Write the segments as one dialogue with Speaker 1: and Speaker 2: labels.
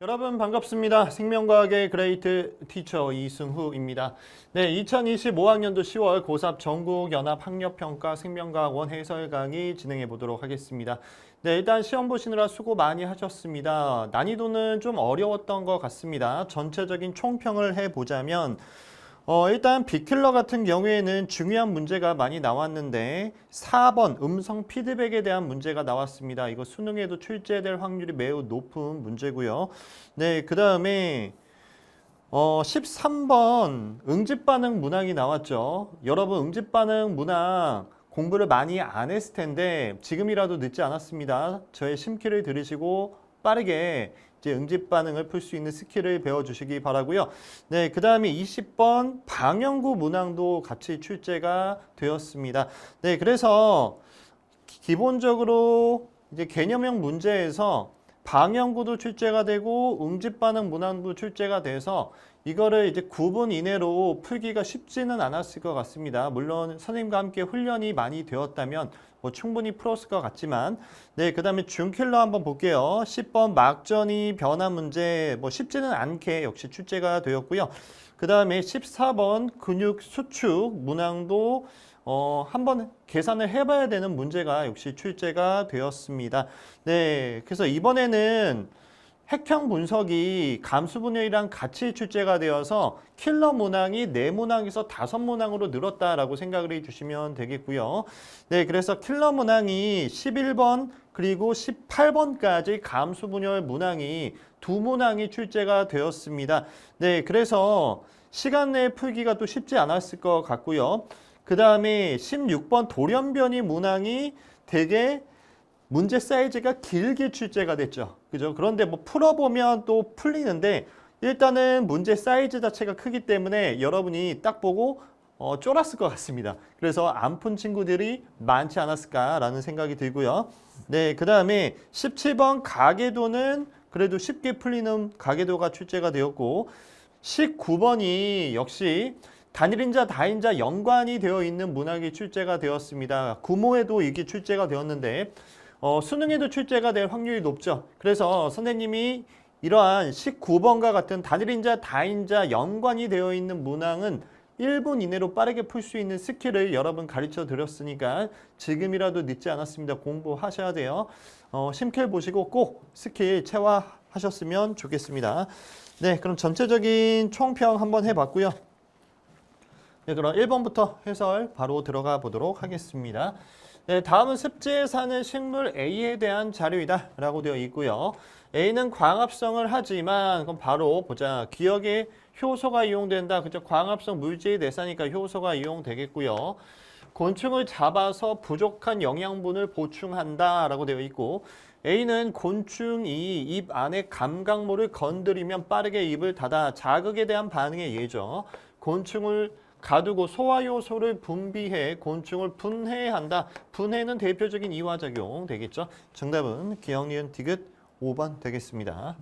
Speaker 1: 여러분 반갑습니다. 생명과학의 그레이트 티처 이승후입니다. 네, 2025학년도 10월 고3 전국연합학력평가 생명과학원 해설 강의 진행해 보도록 하겠습니다. 네, 일단 시험 보시느라 수고 많이 하셨습니다. 난이도는 좀 어려웠던 것 같습니다. 전체적인 총평을 해보자면 일단 빅킬러 같은 경우에는 중요한 문제가 많이 나왔는데 4번 음성 피드백에 대한 문제가 나왔습니다. 이거 수능에도 출제될 확률이 매우 높은 문제고요. 네, 그 다음에 13번 응집반응 문항이 나왔죠. 여러분 응집반응 문항 공부를 많이 안 했을 텐데 지금이라도 늦지 않았습니다. 저의 심기를 들으시고 빠르게 이제 응집 반응을 풀 수 있는 스킬을 배워주시기 바라고요. 네, 그 다음에 20번 방영구 문항도 같이 출제가 되었습니다. 네, 그래서 기본적으로 이제 개념형 문제에서 방영구도 출제가 되고 응집 반응 문항도 출제가 돼서 이거를 이제 9분 이내로 풀기가 쉽지는 않았을 것 같습니다. 물론 선생님과 함께 훈련이 많이 되었다면 충분히 풀었을 것 같지만 네, 그 다음에 준킬러 한번 볼게요. 10번 막전이 변화 문제 쉽지는 않게 역시 출제가 되었고요. 그 다음에 14번 근육 수축 문항도 한번 계산을 해봐야 되는 문제가 역시 출제가 되었습니다. 네, 그래서 이번에는 핵형 분석이 감수 분열이랑 같이 출제가 되어서 킬러 문항이 4문항에서 5문항으로 늘었다라고 생각을 해주시면 되겠고요. 네, 그래서 킬러 문항이 11번 그리고 18번까지 감수 분열 문항이 2문항이 출제가 되었습니다. 네, 그래서 시간 내에 풀기가 또 쉽지 않았을 것 같고요. 그 다음에 16번 돌연변이 문항이 되게 문제 사이즈가 길게 출제가 됐죠. 그죠? 그런데 풀어보면 또 풀리는데 일단은 문제 사이즈 자체가 크기 때문에 여러분이 딱 보고 쫄았을 것 같습니다. 그래서 안 푼 친구들이 많지 않았을까라는 생각이 들고요. 네, 그 다음에 17번 가계도는 그래도 쉽게 풀리는 가계도가 출제가 되었고 19번이 역시 단일인자, 다인자 연관이 되어 있는 문항이 출제가 되었습니다. 구모에도 이게 출제가 되었는데 수능에도 출제가 될 확률이 높죠. 그래서 선생님이 이러한 19번과 같은 단일인자, 다인자 연관이 되어 있는 문항은 1분 이내로 빠르게 풀 수 있는 스킬을 여러분 가르쳐 드렸으니까 지금이라도 늦지 않았습니다. 공부하셔야 돼요. 심킬 보시고 꼭 스킬 체화하셨으면 좋겠습니다. 네, 그럼 전체적인 총평 한번 해봤고요. 네, 그럼 1번부터 해설 바로 들어가 보도록 하겠습니다. 네, 다음은 습지에 사는 식물 A에 대한 자료이다 라고 되어 있고요. A는 광합성을 하지만 그럼 바로 보자. 기억에 효소가 이용된다. 그죠? 광합성 물질 대사니까 효소가 이용되겠고요. 곤충을 잡아서 부족한 영양분을 보충한다 라고 되어 있고 A는 곤충이 입 안에 감각모를 건드리면 빠르게 입을 닫아 자극에 대한 반응의 예죠. 곤충을 가두고 소화효소를 분비해 곤충을 분해한다. 분해는 대표적인 이화작용 되겠죠. 정답은 기억, 니은, 디귿 5번 되겠습니다.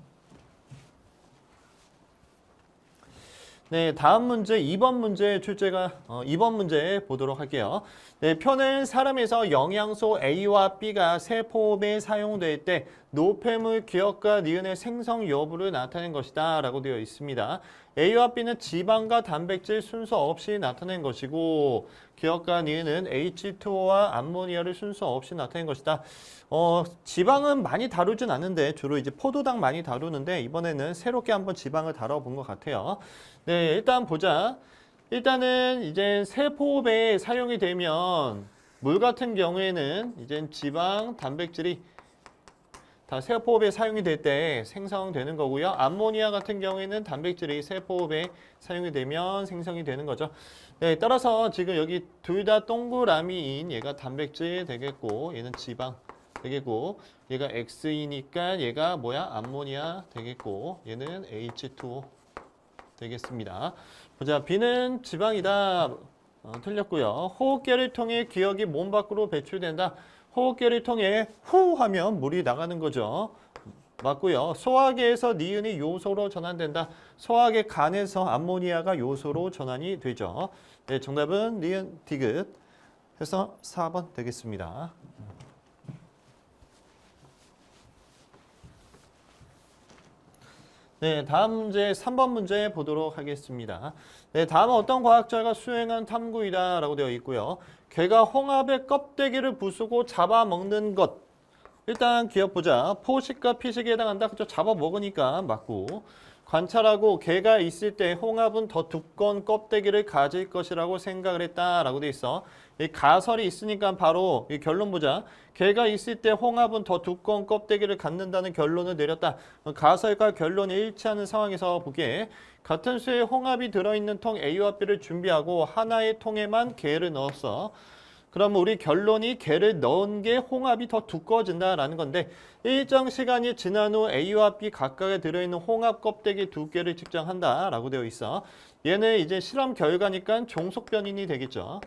Speaker 1: 네, 다음 문제 2번 문제 출제가 2번 문제 보도록 할게요. 네, 표는 사람에서 영양소 A와 B가 세포호흡에 사용될 때 노폐물 기억과 니은의 생성 여부를 나타낸 것이다 라고 되어 있습니다. A와 B는 지방과 단백질 순서 없이 나타낸 것이고 기억과 니은은 H2O와 암모니아를 순서 없이 나타낸 것이다. 지방은 많이 다루진 않는데 주로 이제 포도당 많이 다루는데 이번에는 새롭게 한번 지방을 다뤄본 것 같아요. 네, 일단 보자. 일단은 이제 세포호흡에 사용이 되면 물 같은 경우에는 이제 지방, 단백질이 다 세포호흡에 사용이 될 때 생성되는 거고요. 암모니아 같은 경우에는 단백질이 세포호흡에 사용이 되면 생성이 되는 거죠. 네, 따라서 지금 여기 둘 다 동그라미인 얘가 단백질 되겠고 얘는 지방 되겠고 얘가 X이니까 얘가 뭐야? 암모니아 되겠고 얘는 H2O 되겠습니다. 보자, B는 지방이다. 틀렸고요. 호흡기를 통해 기억이 몸 밖으로 배출된다. 호흡기를 통해 후 하면 물이 나가는 거죠. 맞고요. 소화기에서 니은이 요소로 전환된다. 소화기 간에서 암모니아가 요소로 전환이 되죠. 네, 정답은 니은 디귿 해서 4번 되겠습니다. 네, 다음 문제 3번 문제 보도록 하겠습니다. 네, 다음은 어떤 과학자가 수행한 탐구이다라고 되어 있고요. 개가 홍합의 껍데기를 부수고 잡아먹는 것. 일단 기억 보자. 포식과 피식에 해당한다. 그죠? 잡아먹으니까 맞고. 관찰하고 개가 있을 때 홍합은 더 두꺼운 껍데기를 가질 것이라고 생각을 했다라고 돼 있어. 이 가설이 있으니까 바로 이 결론 보자. 개가 있을 때 홍합은 더 두꺼운 껍데기를 갖는다는 결론을 내렸다. 가설과 결론이 일치하는 상황에서 보기에 같은 수의 홍합이 들어있는 통 A와 B를 준비하고 하나의 통에만 개를 넣었어. 그러면 우리 결론이 개를 넣은 게 홍합이 더 두꺼워진다라는 건데 일정 시간이 지난 후 A와 B 각각에 들어있는 홍합 껍데기 두께를 측정한다라고 되어 있어. 얘는 이제 실험 결과니까 종속 변인이 되겠죠.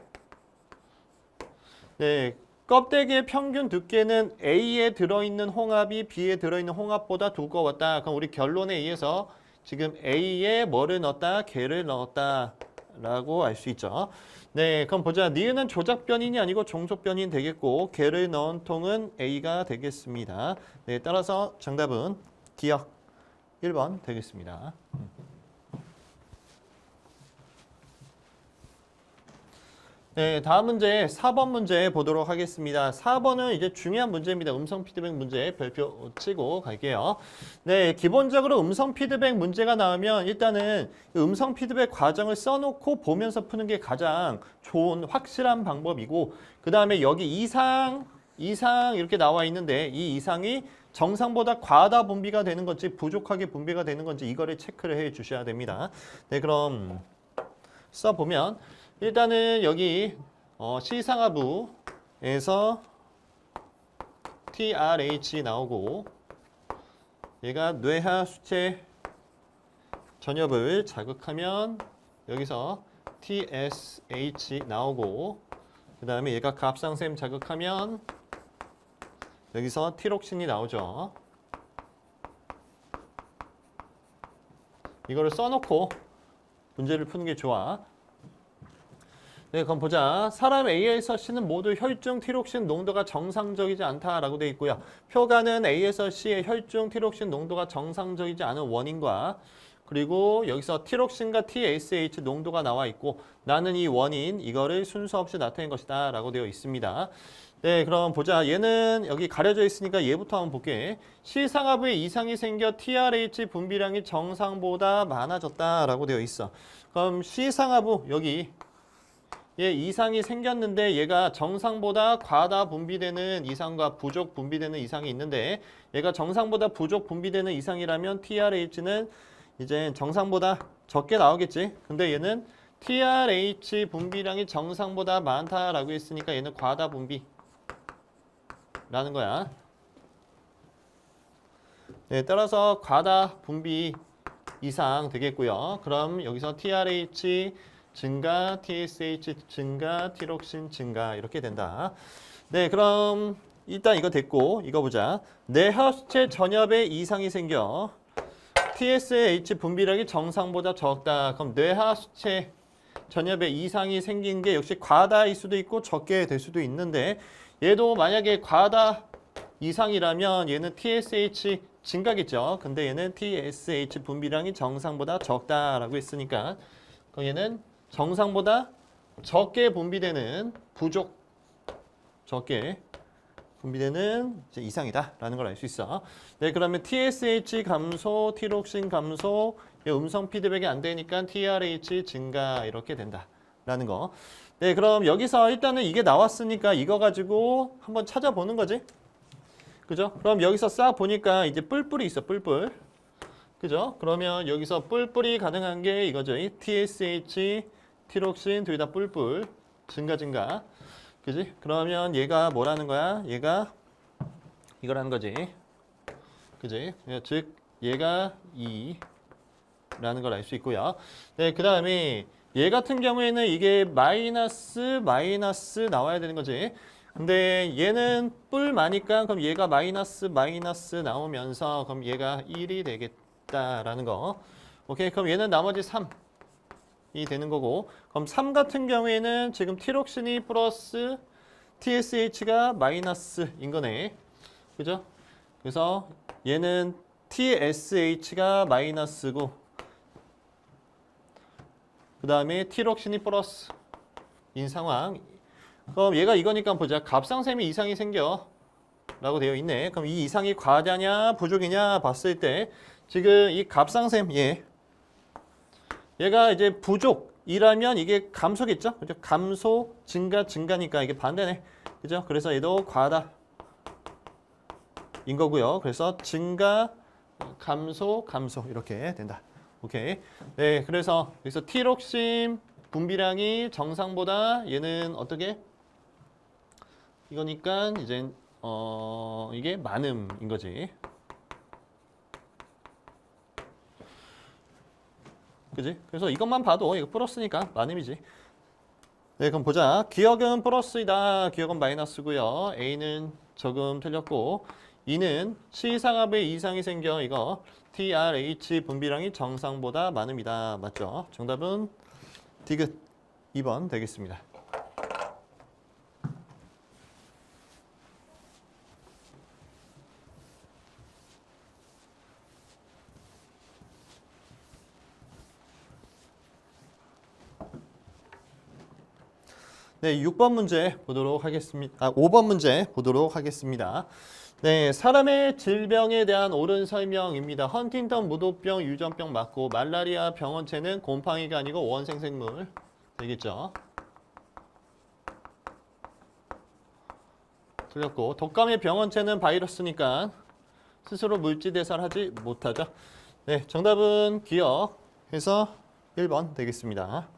Speaker 1: 네, 껍데기의 평균 두께는 A에 들어있는 홍합이 B에 들어있는 홍합보다 두꺼웠다. 그럼 우리 결론에 의해서 지금 A에 뭐를 넣었다? 개를 넣었다. 라고 알 수 있죠. 네, 그럼 보자. 니은은 조작 변인이 아니고 종속 변인 되겠고 개를 넣은 통은 A가 되겠습니다. 네, 따라서 정답은 기억 1번 되겠습니다. 네, 다음 문제 4번 문제 보도록 하겠습니다. 4번은 이제 중요한 문제입니다. 음성 피드백 문제 별표 치고 갈게요. 네, 기본적으로 음성 피드백 문제가 나오면 일단은 음성 피드백 과정을 써놓고 보면서 푸는 게 가장 좋은 확실한 방법이고 그 다음에 여기 이상 이렇게 나와 있는데 이 이상이 정상보다 과다 분비가 되는 건지 부족하게 분비가 되는 건지 이거를 체크를 해 주셔야 됩니다. 네, 그럼 써보면 일단은 여기 시상하부에서 TRH 나오고 얘가 뇌하 수체 전엽을 자극하면 여기서 TSH 나오고 그 다음에 얘가 갑상샘 자극하면 여기서 티록신이 나오죠. 이거를 써놓고 문제를 푸는 게 좋아. 네, 그럼 보자. 사람 A에서 C는 모두 혈중 티록신 농도가 정상적이지 않다라고 되어 있고요. 표가는 A에서 C의 혈중 티록신 농도가 정상적이지 않은 원인과 그리고 여기서 티록신과 TSH 농도가 나와 있고 나는 이 원인, 이거를 순서 없이 나타낸 것이다 라고 되어 있습니다. 네, 그럼 보자. 얘는 여기 가려져 있으니까 얘부터 한번 볼게. C상하부에 이상이 생겨 TRH 분비량이 정상보다 많아졌다라고 되어 있어. 그럼 C상하부 여기 얘 이상이 생겼는데 얘가 정상보다 과다 분비되는 이상과 부족 분비되는 이상이 있는데 얘가 정상보다 부족 분비되는 이상이라면 TRH는 이제 정상보다 적게 나오겠지. 근데 얘는 TRH 분비량이 정상보다 많다라고 했으니까 얘는 과다 분비라는 거야. 네, 따라서 과다 분비 이상 되겠고요. 그럼 여기서 TRH 증가, TSH 증가, 티록신 증가 이렇게 된다. 네, 그럼 일단 이거 됐고 이거 보자. 뇌하수체 전엽에 이상이 생겨 TSH 분비량이 정상보다 적다. 그럼 뇌하수체 전엽에 이상이 생긴 게 역시 과다일 수도 있고 적게 될 수도 있는데 얘도 만약에 과다 이상이라면 얘는 TSH 증가겠죠. 근데 얘는 TSH 분비량이 정상보다 적다라고 했으니까 그럼 얘는 정상보다 적게 분비되는 부족, 적게 분비되는 이제 이상이다라는 걸 알 수 있어. 네, 그러면 TSH 감소, 티록신 감소, 음성 피드백이 안 되니까 TRH 증가 이렇게 된다라는 거. 네, 그럼 여기서 일단은 이게 나왔으니까 이거 가지고 한번 찾아보는 거지. 그죠? 그럼 여기서 싹 보니까 이제 뿔뿔이 있어, 뿔뿔. 그죠? 그러면 여기서 뿔뿔이 가능한 게 이거죠. TSH, 티록신 둘 다 뿔뿔 증가. 그지? 그러면 얘가 뭐라는 거야? 얘가 이거라는 거지. 그지? 즉 얘가 2라는 걸 알 수 있고요. 네, 그 다음에 얘 같은 경우에는 이게 마이너스 나와야 되는 거지. 근데 얘는 뿔 많으니까 그럼 얘가 마이너스 나오면서 그럼 얘가 1이 되겠다라는 거. 오케이, 그럼 얘는 나머지 3이 되는 거고 그럼 3 같은 경우에는 지금 티록신이 플러스 TSH가 마이너스인 거네. 그죠? 그래서 얘는 TSH가 마이너스고 그 다음에 T록신이 플러스인 상황. 그럼 얘가 이거니까 보자. 값상셈이 이상이 생겨 라고 되어 있네. 그럼 이 이상이 과다냐 부족이냐 봤을 때 지금 이 값상셈 얘가 이제 부족이라면 이게 감소겠죠? 그죠? 감소, 증가니까 이게 반대네. 그죠? 그래서 얘도 과다인 거고요. 그래서 증가, 감소 이렇게 된다. 오케이. 네, 그래서 여기서 T록심 분비량이 정상보다 얘는 어떻게? 이거니까 이제 이게 많음인 거지. 그지? 그래서 이것만 봐도 이거 플러스니까 많음이지. 네, 그럼 보자. 기억은 플러스이다. 기억은 마이너스고요. A는 조금 틀렸고 E는 C상압에 이상이 생겨. 이거 TRH 분비량이 정상보다 많음이다. 맞죠? 정답은 디귿 2번 되겠습니다. 네, 6번 문제 보도록 하겠습니다. 5번 문제 보도록 하겠습니다. 네, 사람의 질병에 대한 옳은 설명입니다. 헌팅턴 무도병, 유전병 맞고 말라리아 병원체는 곰팡이가 아니고 원생생물 되겠죠. 틀렸고 독감의 병원체는 바이러스니까 스스로 물질 대사를 하지 못하죠. 네, 정답은 기억해서 1번 되겠습니다.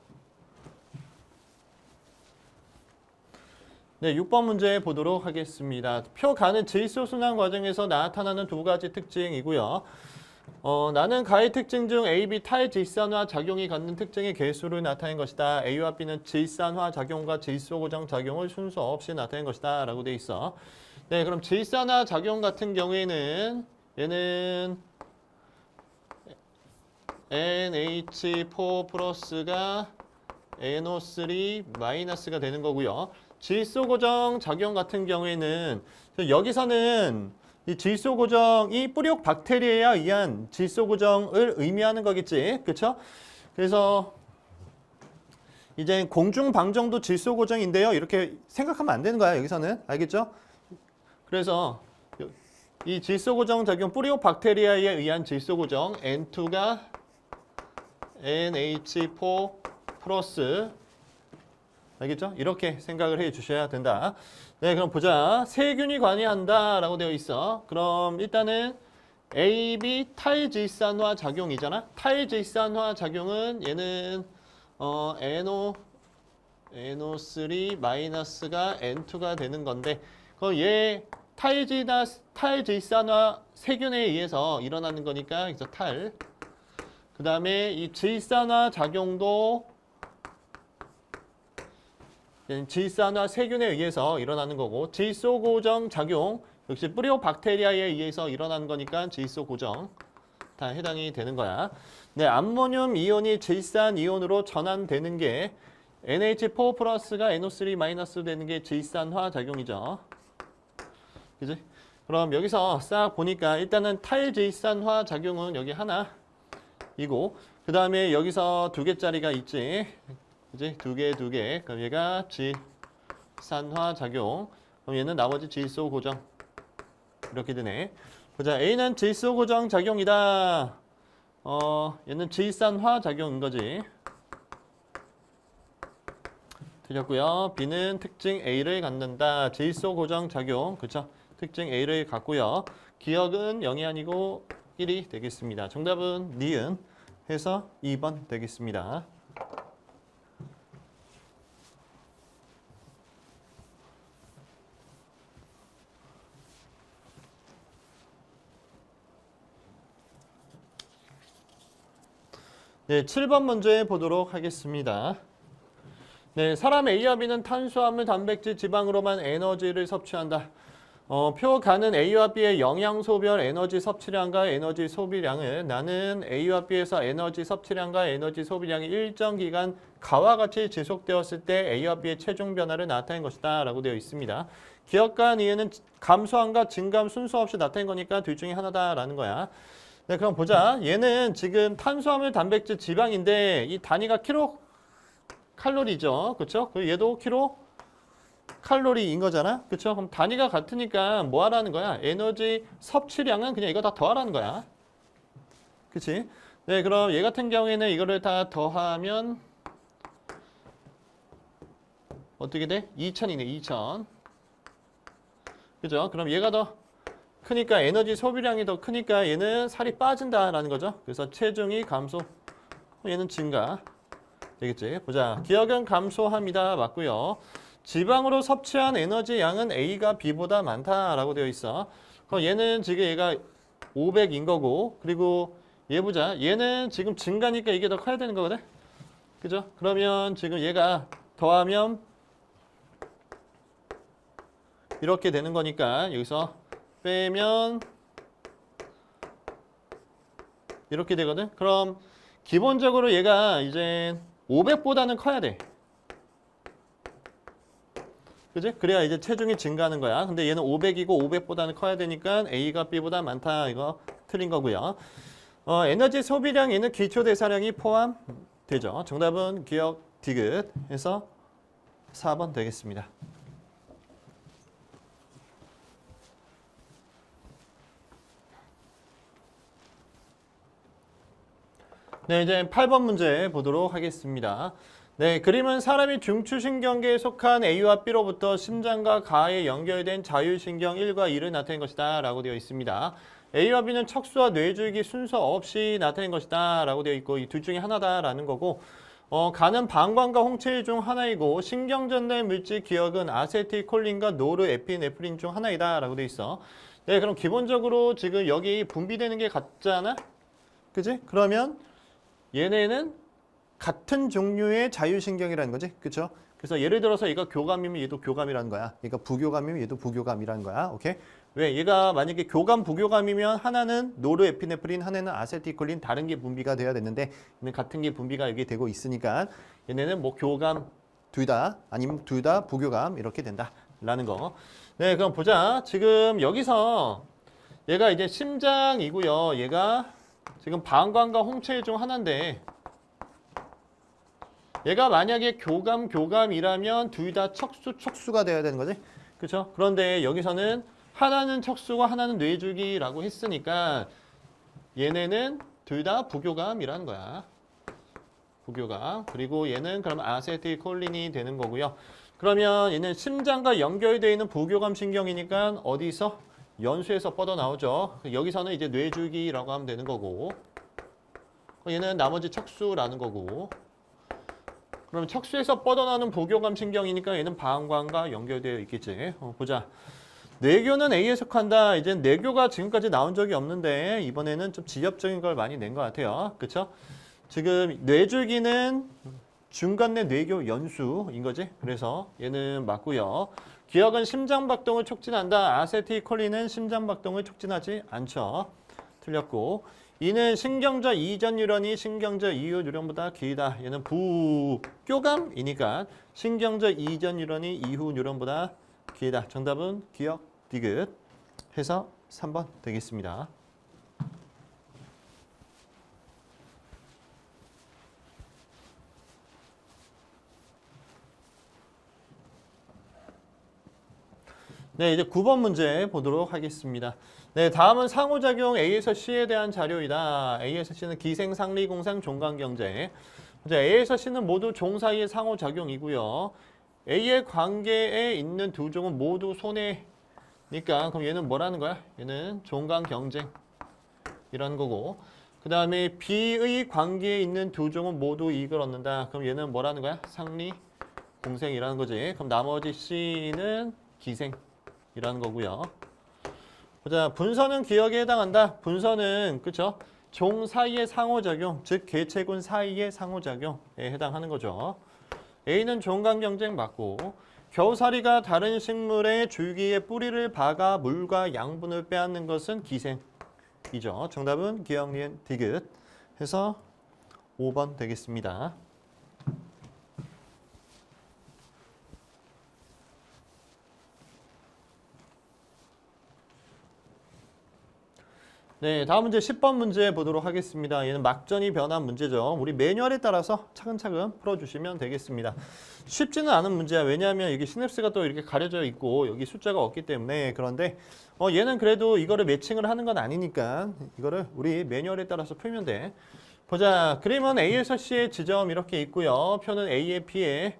Speaker 1: 네, 6번 문제 보도록 하겠습니다. 표가는 질소 순환 과정에서 나타나는 두 가지 특징이고요. 나는 가의 특징 중 A, B 탈질산화 작용이 갖는 특징의 개수를 나타낸 것이다. A와 B는 질산화 작용과 질소 고정 작용을 순서 없이 나타낸 것이다. 라고 돼 있어. 네, 그럼 질산화 작용 같은 경우에는 얘는 NH4 플러스가 NO3 마이너스가 되는 거고요. 질소 고정 작용 같은 경우에는 여기서는 이 질소 고정이 뿌리옥 박테리아에 의한 질소 고정을 의미하는 거겠지. 그렇죠? 그래서 이제 공중 방정도 질소 고정인데요. 이렇게 생각하면 안 되는 거야. 여기서는. 알겠죠? 그래서 이 질소 고정 작용 뿌리옥 박테리아에 의한 질소 고정 N2가 NH4 플러스 알겠죠? 이렇게 생각을 해 주셔야 된다. 네, 그럼 보자. 세균이 관여한다 라고 되어 있어. 그럼 일단은 AB 탈질산화 작용이잖아. 탈질산화 작용은 얘는 NO3 마이너스가 N2가 되는 건데 그럼 얘 탈질산화 세균에 의해서 일어나는 거니까 그래서 탈. 그 다음에 이 질산화 작용도 질산화 세균에 의해서 일어나는 거고 질소 고정 작용 역시 뿌리옥 박테리아에 의해서 일어나는 거니까 질소 고정 다 해당이 되는 거야. 네, 암모늄 이온이 질산 이온으로 전환되는 게 NH4 플러스가 NO3 마이너스 되는 게 질산화 작용이죠. 그지? 그럼 여기서 싹 보니까 일단은 탈질산화 작용은 여기 하나이고 그 다음에 여기서 두 개짜리가 있지. 그지? 두 개. 그럼 얘가 질산화 작용. 그럼 얘는 나머지 질소 고정. 이렇게 되네. 보자. A는 질소 고정 작용이다. 얘는 질산화 작용인 거지. 틀렸고요. B는 특징 A를 갖는다. 질소 고정 작용. 그쵸? 특징 A를 갖고요. 기억은 0이 아니고 1이 되겠습니다. 정답은 니은 해서 2번 되겠습니다. 네, 7번 문제 보도록 하겠습니다. 네, 사람 A와 B는 탄수화물, 단백질, 지방으로만 에너지를 섭취한다. 표가는 A와 B의 영양소별 에너지 섭취량과 에너지 소비량을 나는 A와 B에서 에너지 섭취량과 에너지 소비량이 일정 기간 가와 같이 지속되었을 때 A와 B의 체중 변화를 나타낸 것이다 라고 되어 있습니다. 기억과 니은은 감소함과 증감 순서 없이 나타낸 거니까 둘 중에 하나다라는 거야. 네, 그럼 보자. 얘는 지금 탄수화물, 단백질, 지방인데 이 단위가 킬로 칼로리죠. 그렇죠? 그리고 얘도 킬로 칼로리인 거잖아. 그렇죠? 그럼 단위가 같으니까 뭐 하라는 거야? 에너지 섭취량은 그냥 이거 다 더하라는 거야. 그치? 네, 그럼 얘 같은 경우에는 이거를 다 더하면 어떻게 돼? 2000이네, 2000. 그죠? 그럼 얘가 더 크니까 에너지 소비량이 더 크니까 얘는 살이 빠진다라는 거죠. 그래서 체중이 감소, 얘는 증가. 되겠지? 보자. 기억은 감소합니다. 맞고요. 지방으로 섭취한 에너지 양은 A가 B보다 많다라고 되어 있어. 그럼 얘는 지금 얘가 500인 거고, 그리고 얘 보자. 얘는 지금 증가니까 이게 더 커야 되는 거거든? 그죠? 그러면 지금 얘가 더하면 이렇게 되는 거니까 여기서 빼면 이렇게 되거든? 그럼 기본적으로 얘가 이제 500보다는 커야 돼. 그지? 그래야 이제 체중이 증가하는 거야. 근데 얘는 500이고 500보다는 커야 되니까 A가 B보다 많다. 이거 틀린 거고요. 에너지 소비량 얘는 기초 대사량이 포함되죠. 정답은 기억 디귿 해서 4번 되겠습니다. 네, 이제 8번 문제 보도록 하겠습니다. 네, 그림은 사람이 중추신경계에 속한 A와 B로부터 심장과 가에 연결된 자율신경 1과 2를 나타낸 것이다 라고 되어 있습니다. A와 B는 척수와 뇌줄기 순서 없이 나타낸 것이다 라고 되어 있고 이 둘 중에 하나다라는 거고 간은 방광과 홍채일 중 하나이고 신경전달 물질 기억은 아세틸콜린과 노르에피네프린 중 하나이다 라고 되어 있어. 네, 그럼 기본적으로 지금 여기 분비되는 게 같잖아? 그지? 그러면 얘네는 같은 종류의 자율신경이라는 거지. 그쵸? 그래서 예를 들어서 얘가 교감이면 얘도 교감이라는 거야. 얘가 부교감이면 얘도 부교감이라는 거야. 오케이? 왜? 얘가 만약에 교감, 부교감이면 하나는 노르에피네프린, 하나는 아세틸콜린 다른 게 분비가 돼야 되는데 얘는 같은 게 분비가 여기 되고 있으니까 얘네는 뭐 교감 둘 다 아니면 둘 다 부교감 이렇게 된다라는 거. 네, 그럼 보자. 지금 여기서 얘가 이제 심장이고요. 얘가 지금 방광과 홍채 중 하나인데 얘가 만약에 교감이라면 둘 다 척수가 돼야 되는 거지. 그렇죠? 그런데 여기서는 하나는 척수고 하나는 뇌줄기라고 했으니까 얘네는 둘 다 부교감이라는 거야. 부교감. 그리고 얘는 그럼 아세틸콜린이 되는 거고요. 그러면 얘는 심장과 연결되어 있는 부교감 신경이니까 어디서? 연수에서 뻗어나오죠. 여기서는 이제 뇌줄기라고 하면 되는 거고 얘는 나머지 척수라는 거고 그럼 척수에서 뻗어나오는 부교감 신경이니까 얘는 방광과 연결되어 있겠지. 보자. 뇌교는 A에 속한다. 이제 뇌교가 지금까지 나온 적이 없는데 이번에는 좀 지엽적인 걸 많이 낸 것 같아요. 그렇죠? 지금 뇌줄기는 중간내 뇌교 연수인 거지. 그래서 얘는 맞고요. 기억은 심장박동을 촉진한다. 아세틸콜린은 심장박동을 촉진하지 않죠. 틀렸고 이는 신경절 이전 뉴런이 신경절 이후 뉴런보다 길다. 얘는 부교감이니까 신경절 이전 뉴런이 이후 뉴런보다 길다. 정답은 기억 디귿 해서 3번 되겠습니다. 네, 이제 9번 문제 보도록 하겠습니다. 네, 다음은 상호작용 A에서 C에 대한 자료이다. A에서 C는 기생, 상리, 공상, 종강경제. 이제 A에서 C는 모두 종 사이의 상호작용이고요. A의 관계에 있는 두 종은 모두 손해니까 그럼 얘는 뭐라는 거야? 얘는 종강경쟁이라는 거고 그 다음에 B의 관계에 있는 두 종은 모두 이익을 얻는다. 그럼 얘는 뭐라는 거야? 상리, 공생이라는 거지. 그럼 나머지 C는 기생. 이라는 거고요. 보자, 분선은 기억에 해당한다. 분선은 그쵸? 종 사이의 상호작용, 즉 개체군 사이의 상호작용에 해당하는 거죠. A는 종간 경쟁 맞고 겨우살이가 다른 식물의 줄기에 뿌리를 박아 물과 양분을 빼앗는 것은 기생이죠. 정답은 기억, 니은, 디귿 해서 5번 되겠습니다. 네, 다음 문제 10번 문제 보도록 하겠습니다. 얘는 막전이 변한 문제죠. 우리 매뉴얼에 따라서 차근차근 풀어주시면 되겠습니다. 쉽지는 않은 문제야. 왜냐하면 이게 시냅스가 또 이렇게 가려져 있고 여기 숫자가 없기 때문에. 그런데 얘는 그래도 이거를 매칭을 하는 건 아니니까 이거를 우리 매뉴얼에 따라서 풀면 돼. 보자. 그림은 A에서 C의 지점 이렇게 있고요. 표는 A에 B에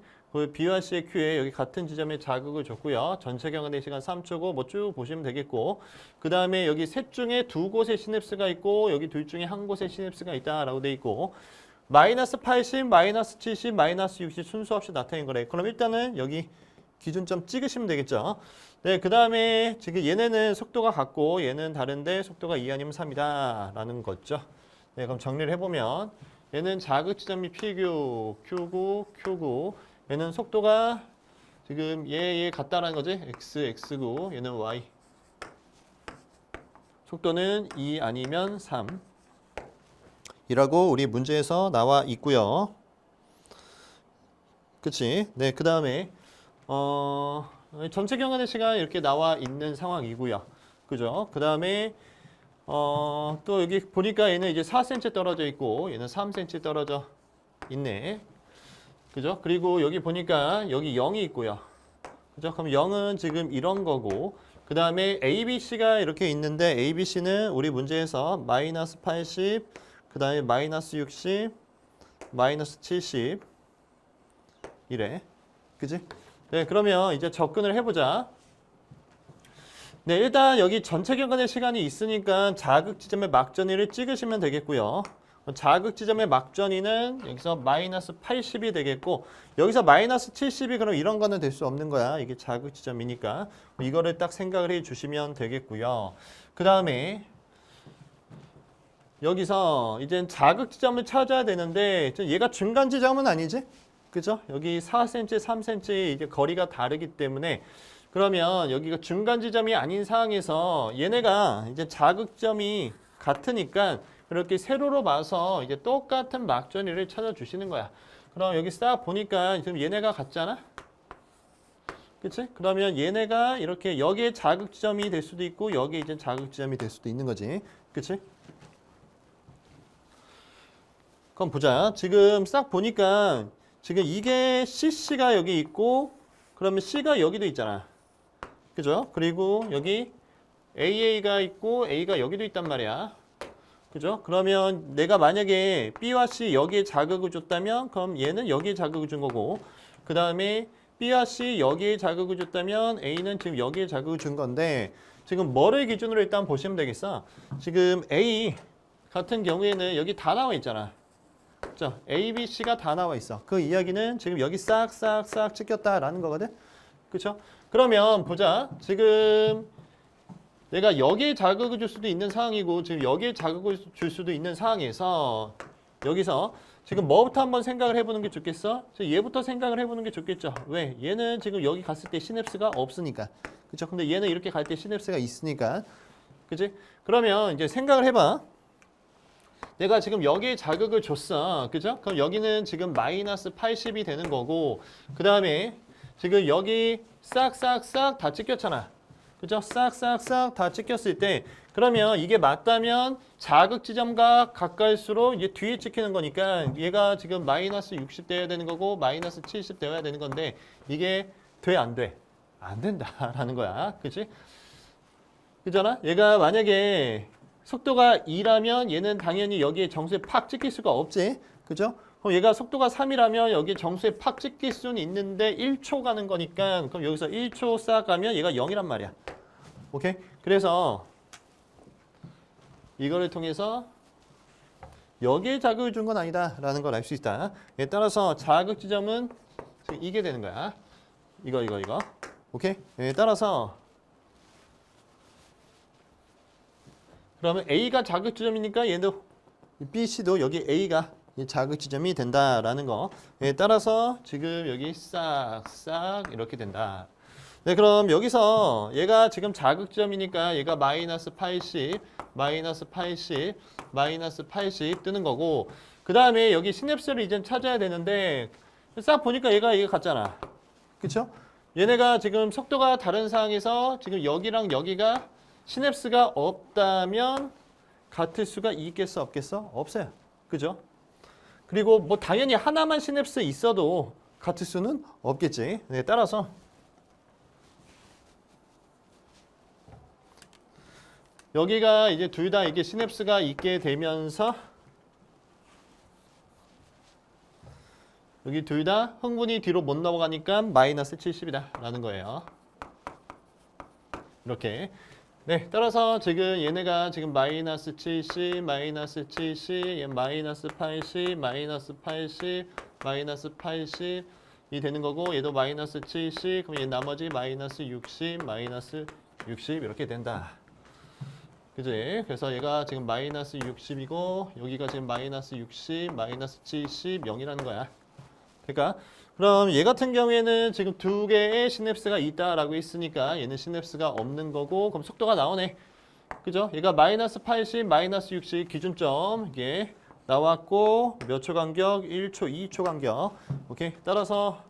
Speaker 1: B와 C의 Q에 여기 같은 지점에 자극을 줬고요. 전체 경과된 시간 3초고 뭐 쭉 보시면 되겠고, 그 다음에 여기 셋 중에 두 곳의 시냅스가 있고 여기 둘 중에 한 곳의 시냅스가 있다라고 돼 있고, 마이너스 80, 마이너스 70, 마이너스 60 순서 없이 나타낸 거래. 그럼 일단은 여기 기준점 찍으시면 되겠죠. 네, 그 다음에 지금 얘네는 속도가 같고 얘는 다른데 속도가 2 아니면 3이다 라는 거죠. 네, 그럼 정리를 해보면 얘는 자극 지점이 PQ, Q구, Q구. 얘는 속도가 지금 얘 같다라는 거지. X, X구. 얘는 Y. 속도는 2 아니면 3. 이라고 우리 문제에서 나와 있고요. 그치? 네, 그 다음에 전체 경과된 시간 이렇게 나와 있는 상황이고요. 그죠? 그 다음에 또 여기 보니까 얘는 이제 4cm 떨어져 있고 얘는 3cm 떨어져 있네. 그죠? 그리고 여기 보니까 여기 0이 있고요. 그죠? 그럼 0은 지금 이런 거고, 그 다음에 ABC가 이렇게 있는데 ABC는 우리 문제에서 마이너스 80, 그 다음에 마이너스 60, 마이너스 70 이래. 그지? 네, 그러면 이제 접근을 해보자. 네, 일단 여기 전체 경과된 시간이 있으니까 자극 지점의 막전이를 찍으시면 되겠고요. 자극 지점의 막전이는 여기서 마이너스 80이 되겠고, 여기서 마이너스 70이 그럼 이런 거는 될 수 없는 거야. 이게 자극 지점이니까. 이거를 딱 생각을 해 주시면 되겠고요. 그 다음에 여기서 이제 자극 지점을 찾아야 되는데 얘가 중간 지점은 아니지? 그죠? 여기 4cm, 3cm 이제 거리가 다르기 때문에, 그러면 여기가 중간 지점이 아닌 상황에서 얘네가 이제 자극점이 같으니까 이렇게 세로로 봐서 이제 똑같은 막전이를 찾아주시는 거야. 그럼 여기 싹 보니까 지금 얘네가 같잖아? 그치? 그러면 얘네가 이렇게 여기에 자극점이 될 수도 있고 여기에 이제 자극점이 될 수도 있는 거지. 그치? 그럼 보자. 지금 싹 보니까 지금 이게 CC가 여기 있고 그러면 C가 여기도 있잖아. 그죠? 그리고 여기 AA가 있고 A가 여기도 있단 말이야. 그죠? 그러면 내가 만약에 B와 C 여기에 자극을 줬다면 그럼 얘는 여기에 자극을 준 거고, 그 다음에 B와 C 여기에 자극을 줬다면 A는 지금 여기에 자극을 준 건데, 지금 뭐를 기준으로 일단 보시면 되겠어? 지금 A 같은 경우에는 여기 다 나와 있잖아. 그죠? A, B, C가 다 나와 있어. 그 이야기는 지금 여기 싹싹싹 찍혔다라는 거거든? 그쵸? 그러면 보자. 지금 내가 여기에 자극을 줄 수도 있는 상황이고 지금 여기에 자극을 줄 수도 있는 상황에서 여기서 지금 뭐부터 한번 생각을 해보는 게 좋겠어? 얘부터 생각을 해보는 게 좋겠죠. 왜? 얘는 지금 여기 갔을 때 시냅스가 없으니까. 그쵸? 근데 얘는 이렇게 갈 때 시냅스가 있으니까. 그치? 그러면 이제 생각을 해봐. 내가 지금 여기에 자극을 줬어. 그죠? 그럼 여기는 지금 마이너스 80이 되는 거고, 그 다음에 지금 여기 싹싹싹 다 찍혔잖아. 그죠? 싹싹싹 다 찍혔을 때, 그러면 이게 맞다면 자극 지점과 가까울수록 이제 뒤에 찍히는 거니까 얘가 지금 마이너스 60 돼야 되는 거고 마이너스 70 돼야 되는 건데, 이게 돼, 안 돼? 안 된다라는 거야. 그치? 그잖아? 얘가 만약에 속도가 2라면 얘는 당연히 여기에 정수에 팍 찍힐 수가 없지. 그죠? 그럼 얘가 속도가 3이라면 여기 정수에 팍 찍힐 수는 있는데 1초 가는 거니까, 그럼 여기서 1초 싹 가면 얘가 0이란 말이야. 오케이? 그래서 이거를 통해서 여기에 자극을 준 건 아니다 라는 걸 알 수 있다. 에 따라서 자극 지점은 이게 되는 거야. 이거. 오케이? 에 따라서 그러면 A가 자극 지점이니까 얘도 B, C도 여기 A가 자극 지점이 된다라는 거에 따라서 지금 여기 싹싹 이렇게 된다. 네, 그럼 여기서 얘가 지금 자극 지점이니까 얘가 마이너스 80, 마이너스 80, 마이너스 80 뜨는 거고, 그 다음에 여기 시냅스를 이제 찾아야 되는데 싹 보니까 얘가 같잖아. 그쵸? 얘네가 지금 속도가 다른 상황에서 지금 여기랑 여기가 시냅스가 없다면 같을 수가 있겠어 없겠어? 없어요. 그죠? 그리고 뭐 당연히 하나만 시냅스 있어도 같을 수는 없겠지. 네, 따라서 여기가 이제 둘 다 이게 시냅스가 있게 되면서 여기 둘 다 흥분이 뒤로 못 넘어가니까 마이너스 70이다 라는 거예요. 이렇게. 네, 따라서 지금 얘네가 지금 마이너스 70, 마이너스 70, 얘 마이너스 80, 마이너스 80, 마이너스 80이 되는 거고 얘도 마이너스 70, 그럼 얘 나머지 마이너스 60, 마이너스 60 이렇게 된다. 그지? 그래서 얘가 지금 마이너스 60이고 여기가 지금 마이너스 60, 마이너스 70, 0이라는 거야. 그러니까 그럼 얘 같은 경우에는 지금 두 개의 시냅스가 있다라고 했으니까 얘는 시냅스가 없는 거고 그럼 속도가 나오네. 그죠? 얘가 마이너스 80, 마이너스 60 기준점 이게 나왔고 몇 초 간격? 1초, 2초 간격. 오케이. 따라서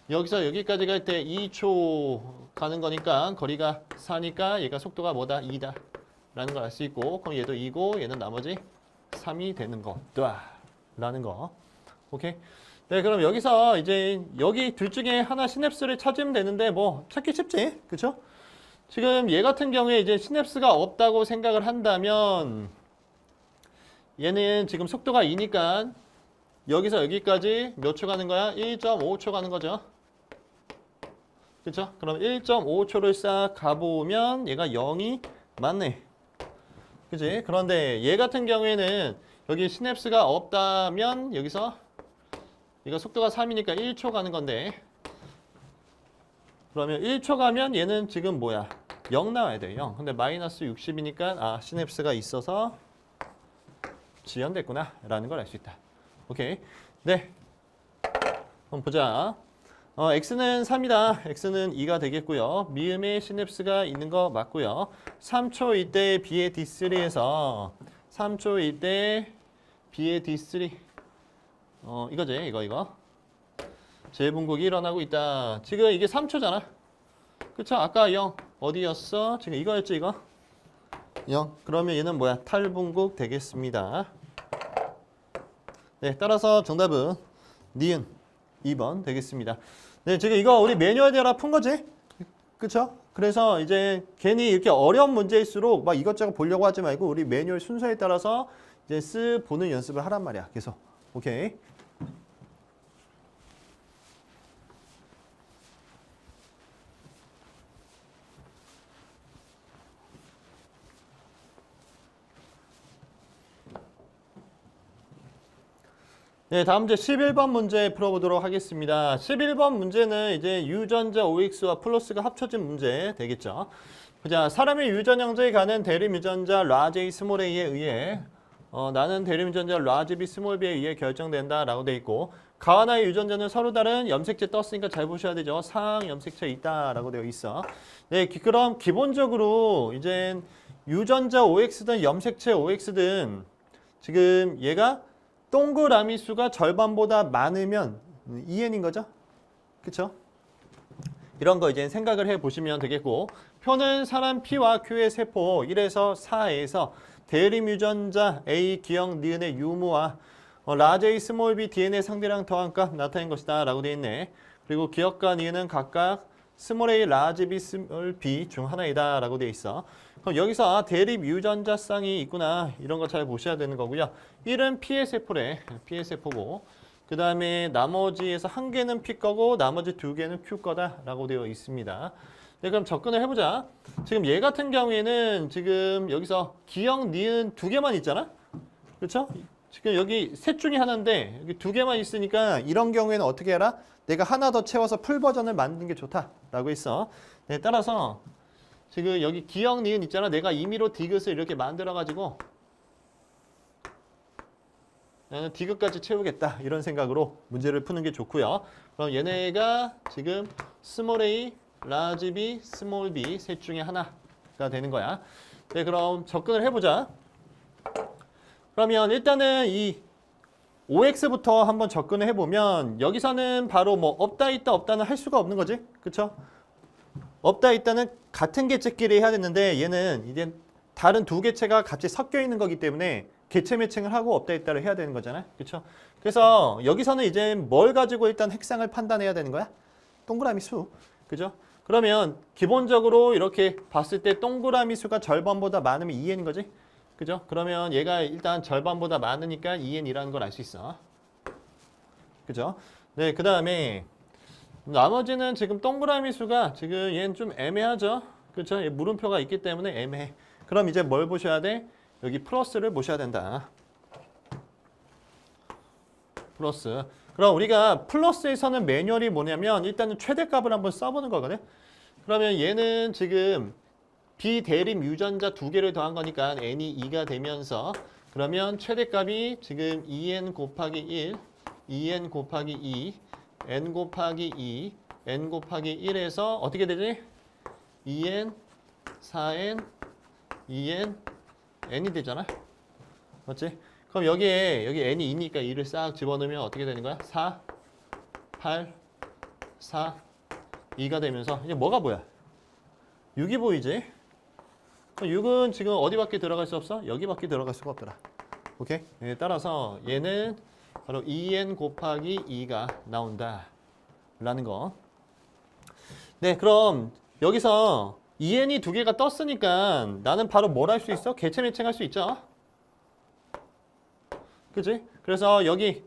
Speaker 1: 여기서 여기까지 갈 때 2초 가는 거니까 거리가 4니까 얘가 속도가 뭐다? 2다 라는 걸 알 수 있고 그럼 얘도 2고 얘는 나머지 3이 되는 거다 라는 거. 오케이. 네, 그럼 여기서 이제 여기 둘 중에 하나 시냅스를 찾으면 되는데 뭐 찾기 쉽지, 그쵸? 지금 얘 같은 경우에 이제 시냅스가 없다고 생각을 한다면 얘는 지금 속도가 2니까 여기서 여기까지 몇 초 가는 거야? 1.5초 가는 거죠. 그쵸? 그럼 1.5초를 싹 가보면 얘가 0이 맞네. 그치? 그런데 얘 같은 경우에는 여기 시냅스가 없다면 여기서 이거 속도가 3이니까 1초 가는 건데 그러면 1초 가면 얘는 지금 뭐야? 0 나와야 돼, 0. 근데 마이너스 60이니까 아, 시냅스가 있어서 지연됐구나 라는 걸 알 수 있다. 오케이. 네. 한번 보자. x는 3이다. x는 2가 되겠고요. 미음에 시냅스가 있는 거 맞고요. 3초 이때 b의 d3에서 3초 이때 b의 d3 이거지, 이거. 재분국이 일어나고 있다. 지금 이게 3초잖아. 그쵸? 아까 0 어디였어? 지금 이거였지, 이거? 0. 그러면 얘는 뭐야? 탈분국 되겠습니다. 네, 따라서 정답은 니은 2번 되겠습니다. 네, 지금 이거 우리 매뉴얼대로 푼 거지? 그쵸? 그래서 이제 괜히 이렇게 어려운 문제일수록 막 이것저것 보려고 하지 말고 우리 매뉴얼 순서에 따라서 이제 보는 연습을 하란 말이야. 계속. 오케이. 네, 다음 문제 11번 문제 풀어보도록 하겠습니다. 11번 문제는 이제 유전자 OX와 플러스가 합쳐진 문제 되겠죠. 자, 사람의 유전 형태에 가는 대립 유전자 라지 스몰 a에 의해 나는 대립 유전자 라지 b 스몰 b에 의해 결정된다 라고 돼 있고 가와나의 유전자는 서로 다른 염색체 떴으니까 잘 보셔야 되죠. 상 염색체 있다 라고 되어 있어. 네, 그럼 기본적으로 이제 유전자 OX든 염색체 OX든 지금 얘가 동그라미 수가 절반보다 많으면 2n인 거죠? 그쵸? 이런 거 이제 생각을 해 보시면 되겠고 표는 사람 P와 Q의 세포 1에서 4에서 대립 유전자 A, 기억, 니은의 유무와 라지 A, 스몰 b, DNA 상대량 더한 값 나타낸 것이다 라고 되어 있네. 그리고 기억과 니은은 각각 스몰 a, 라지 b, 스몰 b 중 하나이다 라고 되어 있어. 그럼 여기서 대립 유전자 쌍이 있구나 이런 거 잘 보셔야 되는 거고요. 1은 P의 세포래. P의 세포고 그 다음에 나머지에서 한 개는 P 거고 나머지 두 개는 Q 거다 라고 되어 있습니다. 네, 그럼 접근을 해보자. 지금 얘 같은 경우에는 지금 여기서 기억, 니은 두 개만 있잖아? 그렇죠? 지금 여기 셋 중에 하나인데 여기 두 개만 있으니까 이런 경우에는 어떻게 해라? 내가 하나 더 채워서 풀 버전을 만드는 게 좋다라고 했어. 네, 따라서 지금 여기 기억, 니은 있잖아. 내가 임의로 디귿을 이렇게 만들어가지고 나는 디귿까지 채우겠다 이런 생각으로 문제를 푸는 게 좋고요. 그럼 얘네가 지금 스몰 a, 라지 b, 스몰 b 셋 중에 하나가 되는 거야. 네, 그럼 접근을 해보자. 그러면 일단은 이 OX부터 한번 접근을 해보면 여기서는 바로 뭐 없다 있다 없다는 할 수가 없는 거지. 그쵸? 없다 있다는 같은 개체끼리 해야 되는데 얘는 이제 다른 두 개체가 같이 섞여 있는 거기 때문에 개체 매칭을 하고 없다 있다를 해야 되는 거잖아요. 그렇죠? 그래서 여기서는 이제 뭘 가지고 일단 핵상을 판단해야 되는 거야? 동그라미 수. 그죠? 그러면 기본적으로 이렇게 봤을 때 동그라미 수가 절반보다 많으면 2n인 거지? 그죠? 그러면 얘가 일단 절반보다 많으니까 2n이라는 걸 알 수 있어. 그죠? 네, 그 다음에 나머지는 지금 동그라미 수가 지금 얘는 좀 애매하죠? 그렇죠? 물음표가 있기 때문에 애매해. 그럼 이제 뭘 보셔야 돼? 여기 플러스를 보셔야 된다. 플러스. 그럼 우리가 플러스에서는 매뉴얼이 뭐냐면 일단은 최대값을 한번 써보는 거거든. 그러면 얘는 지금 비대립 유전자 두 개를 더한 거니까 n이 2가 되면서 그러면 최대값이 지금 2n 곱하기 1, 2n 곱하기 2, n 곱하기 2, n 곱하기 1에서 어떻게 되지? 2n, 4n, 2n, n이 되잖아. 맞지? 그럼 여기에 여기 n이 2니까 2를 싹 집어넣으면 어떻게 되는 거야? 4, 8, 4, 2가 되면서 이제 뭐가 보여? 6이 보이지? 6은 지금 어디밖에 들어갈 수 없어? 여기밖에 들어갈 수가 없더라. 오케이? 예, 따라서 얘는 바로 2n 곱하기 2가 나온다. 라는 거. 네, 그럼 여기서 2n이 두 개가 떴으니까 나는 바로 뭘 할 수 있어? 개체 매칭할 수 있죠? 그치? 그래서 여기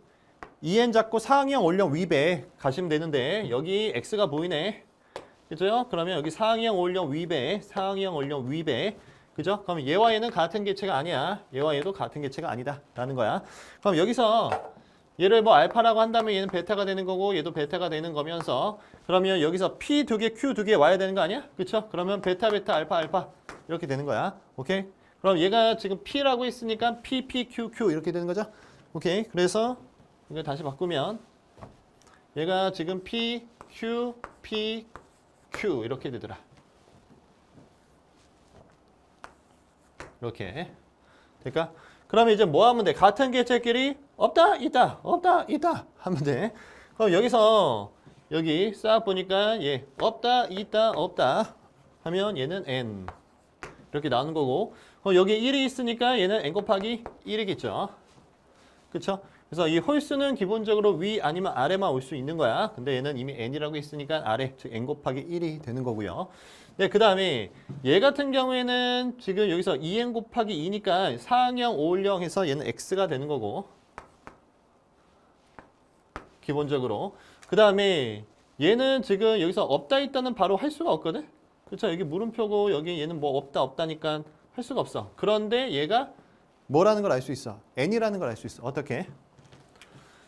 Speaker 1: 2n 잡고 상항형 올령 위배 가시면 되는데 여기 x가 보이네. 그죠? 그러면 여기 상항형 올령 위배, 상항형 올령 위배. 그죠? 그럼 얘와 얘는 같은 개체가 아니야. 얘와 얘도 같은 개체가 아니다. 라는 거야. 그럼 여기서 얘를 뭐 알파라고 한다면 얘는 베타가 되는 거고 얘도 베타가 되는 거면서 그러면 여기서 p 두 개, q 두 개 와야 되는 거 아니야? 그쵸? 그러면 베타, 베타, 알파, 알파 이렇게 되는 거야. 오케이? 그럼 얘가 지금 p라고 했으니까 p, p, q, q 이렇게 되는 거죠? 오케이? 그래서 이거 다시 바꾸면 얘가 지금 p, q, p, q 이렇게 되더라. 이렇게 될까? 그러면 이제 뭐 하면 돼? 같은 개체끼리 없다, 있다, 없다, 있다 하면 돼. 그럼 여기서 여기 싹 보니까 얘 없다, 있다, 없다 하면 얘는 n 이렇게 나오는 거고 여기 1이 있으니까 얘는 n 곱하기 1이겠죠. 그쵸? 그래서 이 홀수는 기본적으로 위 아니면 아래만 올 수 있는 거야. 근데 얘는 이미 n이라고 있으니까 아래, 즉 n 곱하기 1이 되는 거고요. 네, 그 다음에 얘 같은 경우에는 지금 여기서 2n 곱하기 2니까 4항형, 5항형 해서 얘는 x가 되는 거고 기본적으로. 그 다음에 얘는 지금 여기서 없다 있다는 바로 할 수가 없거든. 그렇죠? 여기 물음표고 여기 얘는 뭐 없다 없다니까 할 수가 없어. 그런데 얘가 뭐라는 걸 알 수 있어? n이라는 걸 알 수 있어. 어떻게?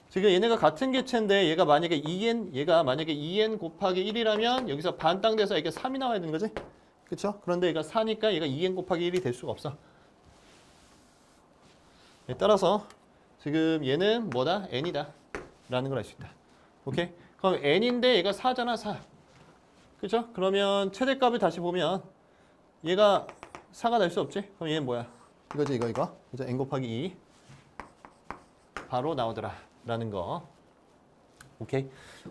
Speaker 1: 지금 얘네가 같은 개체인데 얘가 만약에 2n 곱하기 1이라면 여기서 반땅 돼서 이게 3이 나와야 되는 거지? 그렇죠? 그런데 얘가 4니까 얘가 2n 곱하기 1이 될 수가 없어. 따라서 지금 얘는 뭐다? n이다. 라는 걸 알 수 있다. 오케이? 그럼 n인데 얘가 4잖아, 4. 그렇죠? 그러면 최대값을 다시 보면 얘가 4가 될 수 없지? 그럼 얘는 뭐야? 이거지, 이거. 그죠? n 곱하기 2 바로 나오더라. 라는 거. 오케이.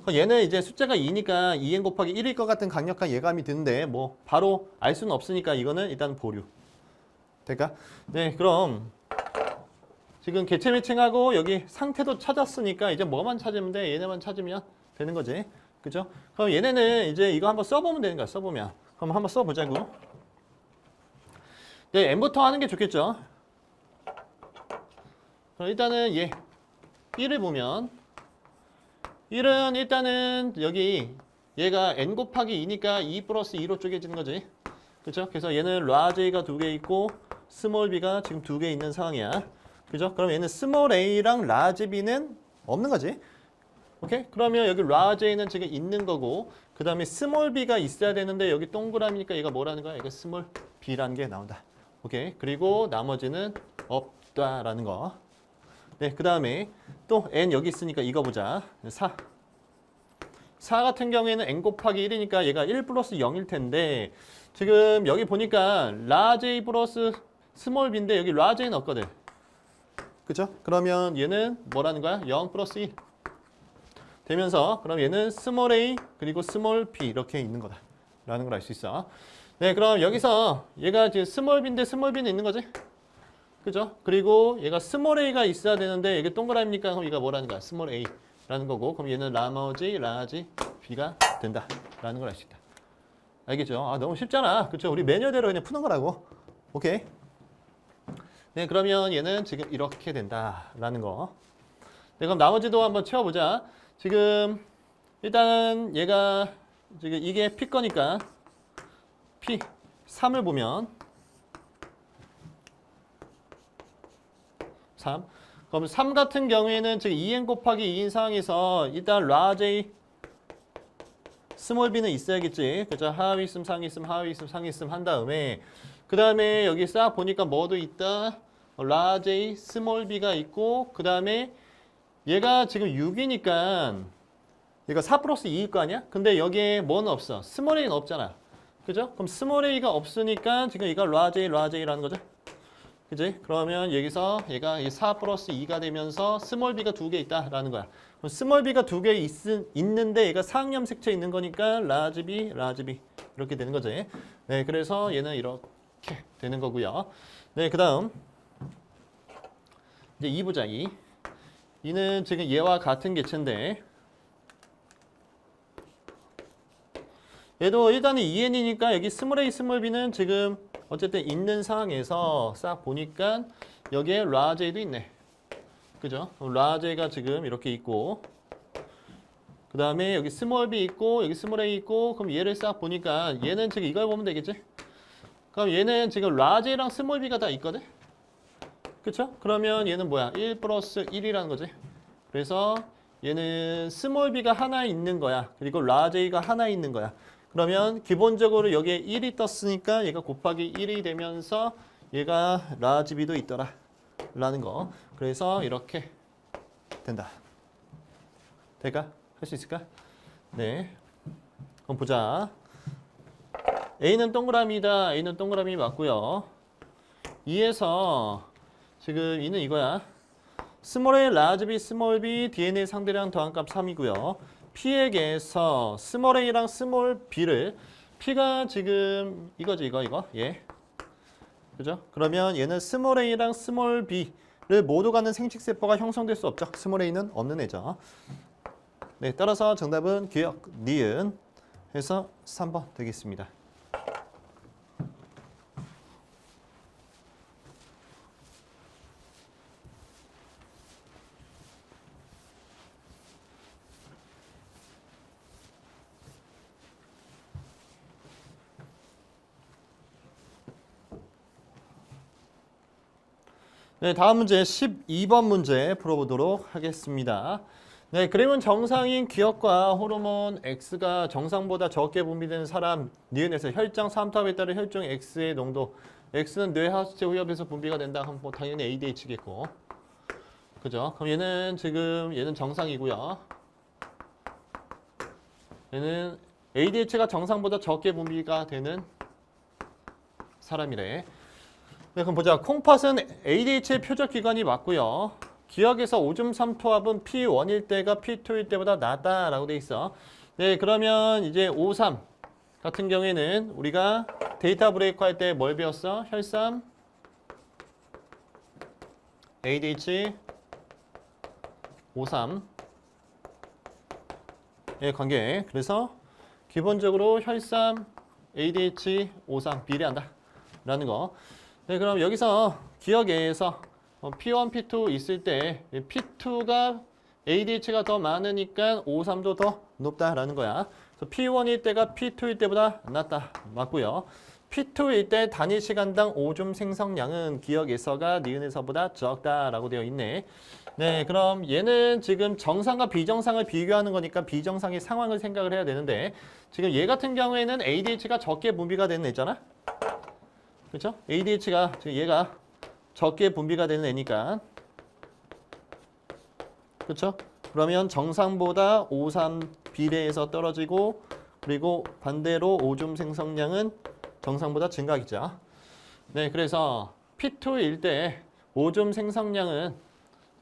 Speaker 1: 얘는 이제 숫자가 2니까 2n 곱하기 1일 것 같은 강력한 예감이 드는데 뭐 바로 알 수는 없으니까 이거는 일단 보류. 될까? 네, 그럼 지금 개체 매칭하고 여기 상태도 찾았으니까 이제 뭐만 찾으면 돼? 얘네만 찾으면 되는 거지. 그죠? 그럼 얘네는 이제 이거 한번 써보면 되는 거야. 써보면. 그럼 한번 써보자고. 네, n부터 하는 게 좋겠죠. 그럼 일단은 얘 1을 보면 1은 일단은 여기 얘가 n 곱하기 2니까 2 플러스 2로 쪼개지는 거지. 그죠? 그래서 얘는 large가 두 개 있고 small b가 지금 두 개 있는 상황이야. 그죠? 그럼 얘는 small a랑 large b는 없는 거지. 오케이? 그러면 여기 large a는 지금 있는 거고 그 다음에 small b가 있어야 되는데 여기 동그라미니까 얘가 뭐라는 거야? 얘가 small b라는 게 나온다. 오케이? 그리고 나머지는 없다라는 거. 네, 그 다음에 또 n 여기 있으니까 이거 보자. 4. 4 같은 경우에는 n 곱하기 1이니까 얘가 1 플러스 0일 텐데 지금 여기 보니까 large a 플러스 small b인데 여기 large a는 없거든. 그죠? 그러면 얘는 뭐라는 거야? 0 플러스 1 되면서 그럼 얘는 small a 그리고 small b 이렇게 있는 거다. 라는 걸 알 수 있어. 네, 그럼 여기서 얘가 지금 스몰 b인데 스몰 b는 있는 거지? 그죠? 그리고 얘가 스몰 a가 있어야 되는데 이게 동그라미니까 그럼 얘가 뭐라는 거야? 스몰 a라는 거고 그럼 얘는 나머지 라지 b가 된다라는 걸 알 수 있다. 알겠죠? 아, 너무 쉽잖아. 그쵸? 우리 매뉴얼대로 그냥 푸는 거라고. 오케이. 네, 그러면 얘는 지금 이렇게 된다라는 거. 네, 그럼 나머지도 한번 채워보자. 지금 일단 얘가 지금 이게 P 거니까 P 3을 보면 3. 그럼 3 같은 경우에는 지금 2n 곱하기 2인 상황에서 일단 라j 스몰 b는 있어야겠지. 그죠? 하위 있음, 상위 있음, 하위 있음, 상위 있음 한 다음에 그 다음에 여기 싹 보니까 뭐도 있다. 라j 스몰 b가 있고 그 다음에 얘가 지금 6이니까 얘가 4 플러스 2일 거 아니야? 근데 여기에 뭐는 없어? 스몰 a는 없잖아. 그죠? 그럼 스몰 a가 없으니까 지금 얘가 라j라는 거죠. 그지? 그러면 여기서 얘가 4 플러스 2가 되면서 스몰 b가 2개 있다라는 거야. 그럼 스몰 b가 2개 있는데 얘가 상염 색채 있는 거니까 라지 b 이렇게 되는 거지. 네, 그래서 얘는 이렇게 되는 거고요. 네, 그 다음 이제 2 보자. 2는 지금 얘와 같은 개체인데 얘도 일단은 2n이니까 여기 스몰 a, 스몰 b는 지금 어쨌든 있는 상황에서 싹 보니까 여기에 라j도 있네. 그죠? 라j가 지금 이렇게 있고 그 다음에 여기 스몰 b 있고 여기 스몰 a 있고 그럼 얘를 싹 보니까 얘는 지금 이걸 보면 되겠지? 그럼 얘는 지금 라j랑 스몰 b가 다 있거든? 그쵸? 그러면 얘는 뭐야? 1 플러스 1이라는 거지. 그래서 얘는 스몰 b가 하나 있는 거야. 그리고 라j가 하나 있는 거야. 그러면 기본적으로 여기에 1이 떴으니까 얘가 곱하기 1이 되면서 얘가 라지 b도 있더라 라는 거. 그래서 이렇게 된다. 될까? 할 수 있을까? 네. 그럼 보자. A는 동그라미다. A는 동그라미 맞고요. 2에서 지금 2는 이거야. 스몰 a, 라지 b, 스몰 b, DNA 상대량 더한값 3이고요. P에게서 스몰 a랑 스몰 b를 P가 지금 이거지 이거 예. 그죠? 그러면 얘는 스몰 a랑 스몰 b를 모두 갖는 생식세포가 형성될 수 없죠. 스몰 a는 없는 애죠. 네, 따라서 정답은 기억 니은 해서 3번 되겠습니다. 네, 다음 문제 12번 문제 풀어보도록 하겠습니다. 네, 그림은 정상인 기억과 호르몬 X가 정상보다 적게 분비되는 사람 니은에서 혈장 삼투압에 따른 혈중 X의 농도 X는 뇌 하수체 후엽에서 분비가 된다. 그럼 뭐 당연히 ADH겠고 그죠? 그럼 얘는 정상이고요. 얘는 ADH가 정상보다 적게 분비가 되는 사람이래. 네, 그럼 보자. 콩팥은 ADH의 표적 기관이 맞고요. 기억에서 오줌 삼투압은 P1일 때가 P2일 때보다 낮다라고 돼 있어. 네, 그러면 이제 O3 같은 경우에는 우리가 데이터 브레이크 할 때 뭘 배웠어? 혈삼, ADH, O3의 관계. 그래서 기본적으로 혈삼, ADH, O3 비례한다 라는 거. 네, 그럼 여기서 기억에서 P1, P2 있을 때 P2가 ADH가 더 많으니까 O3도 더 높다라는 거야. 그래서 P1일 때가 P2일 때보다 낮다. 맞고요. P2일 때 단위 시간당 오줌 생성량은 기억에서가 니은에서보다 적다라고 되어 있네. 네, 그럼 얘는 지금 정상과 비정상을 비교하는 거니까 비정상의 상황을 생각을 해야 되는데 지금 얘 같은 경우에는 ADH가 적게 분비가 되는 애잖아. 그렇죠? ADH가 지금 얘가 적게 분비가 되는 애니까 그렇죠? 그러면 정상보다 O3 비례해서 떨어지고 그리고 반대로 오줌 생성량은 정상보다 증가하겠죠. 네, 그래서 P2일 때 오줌 생성량은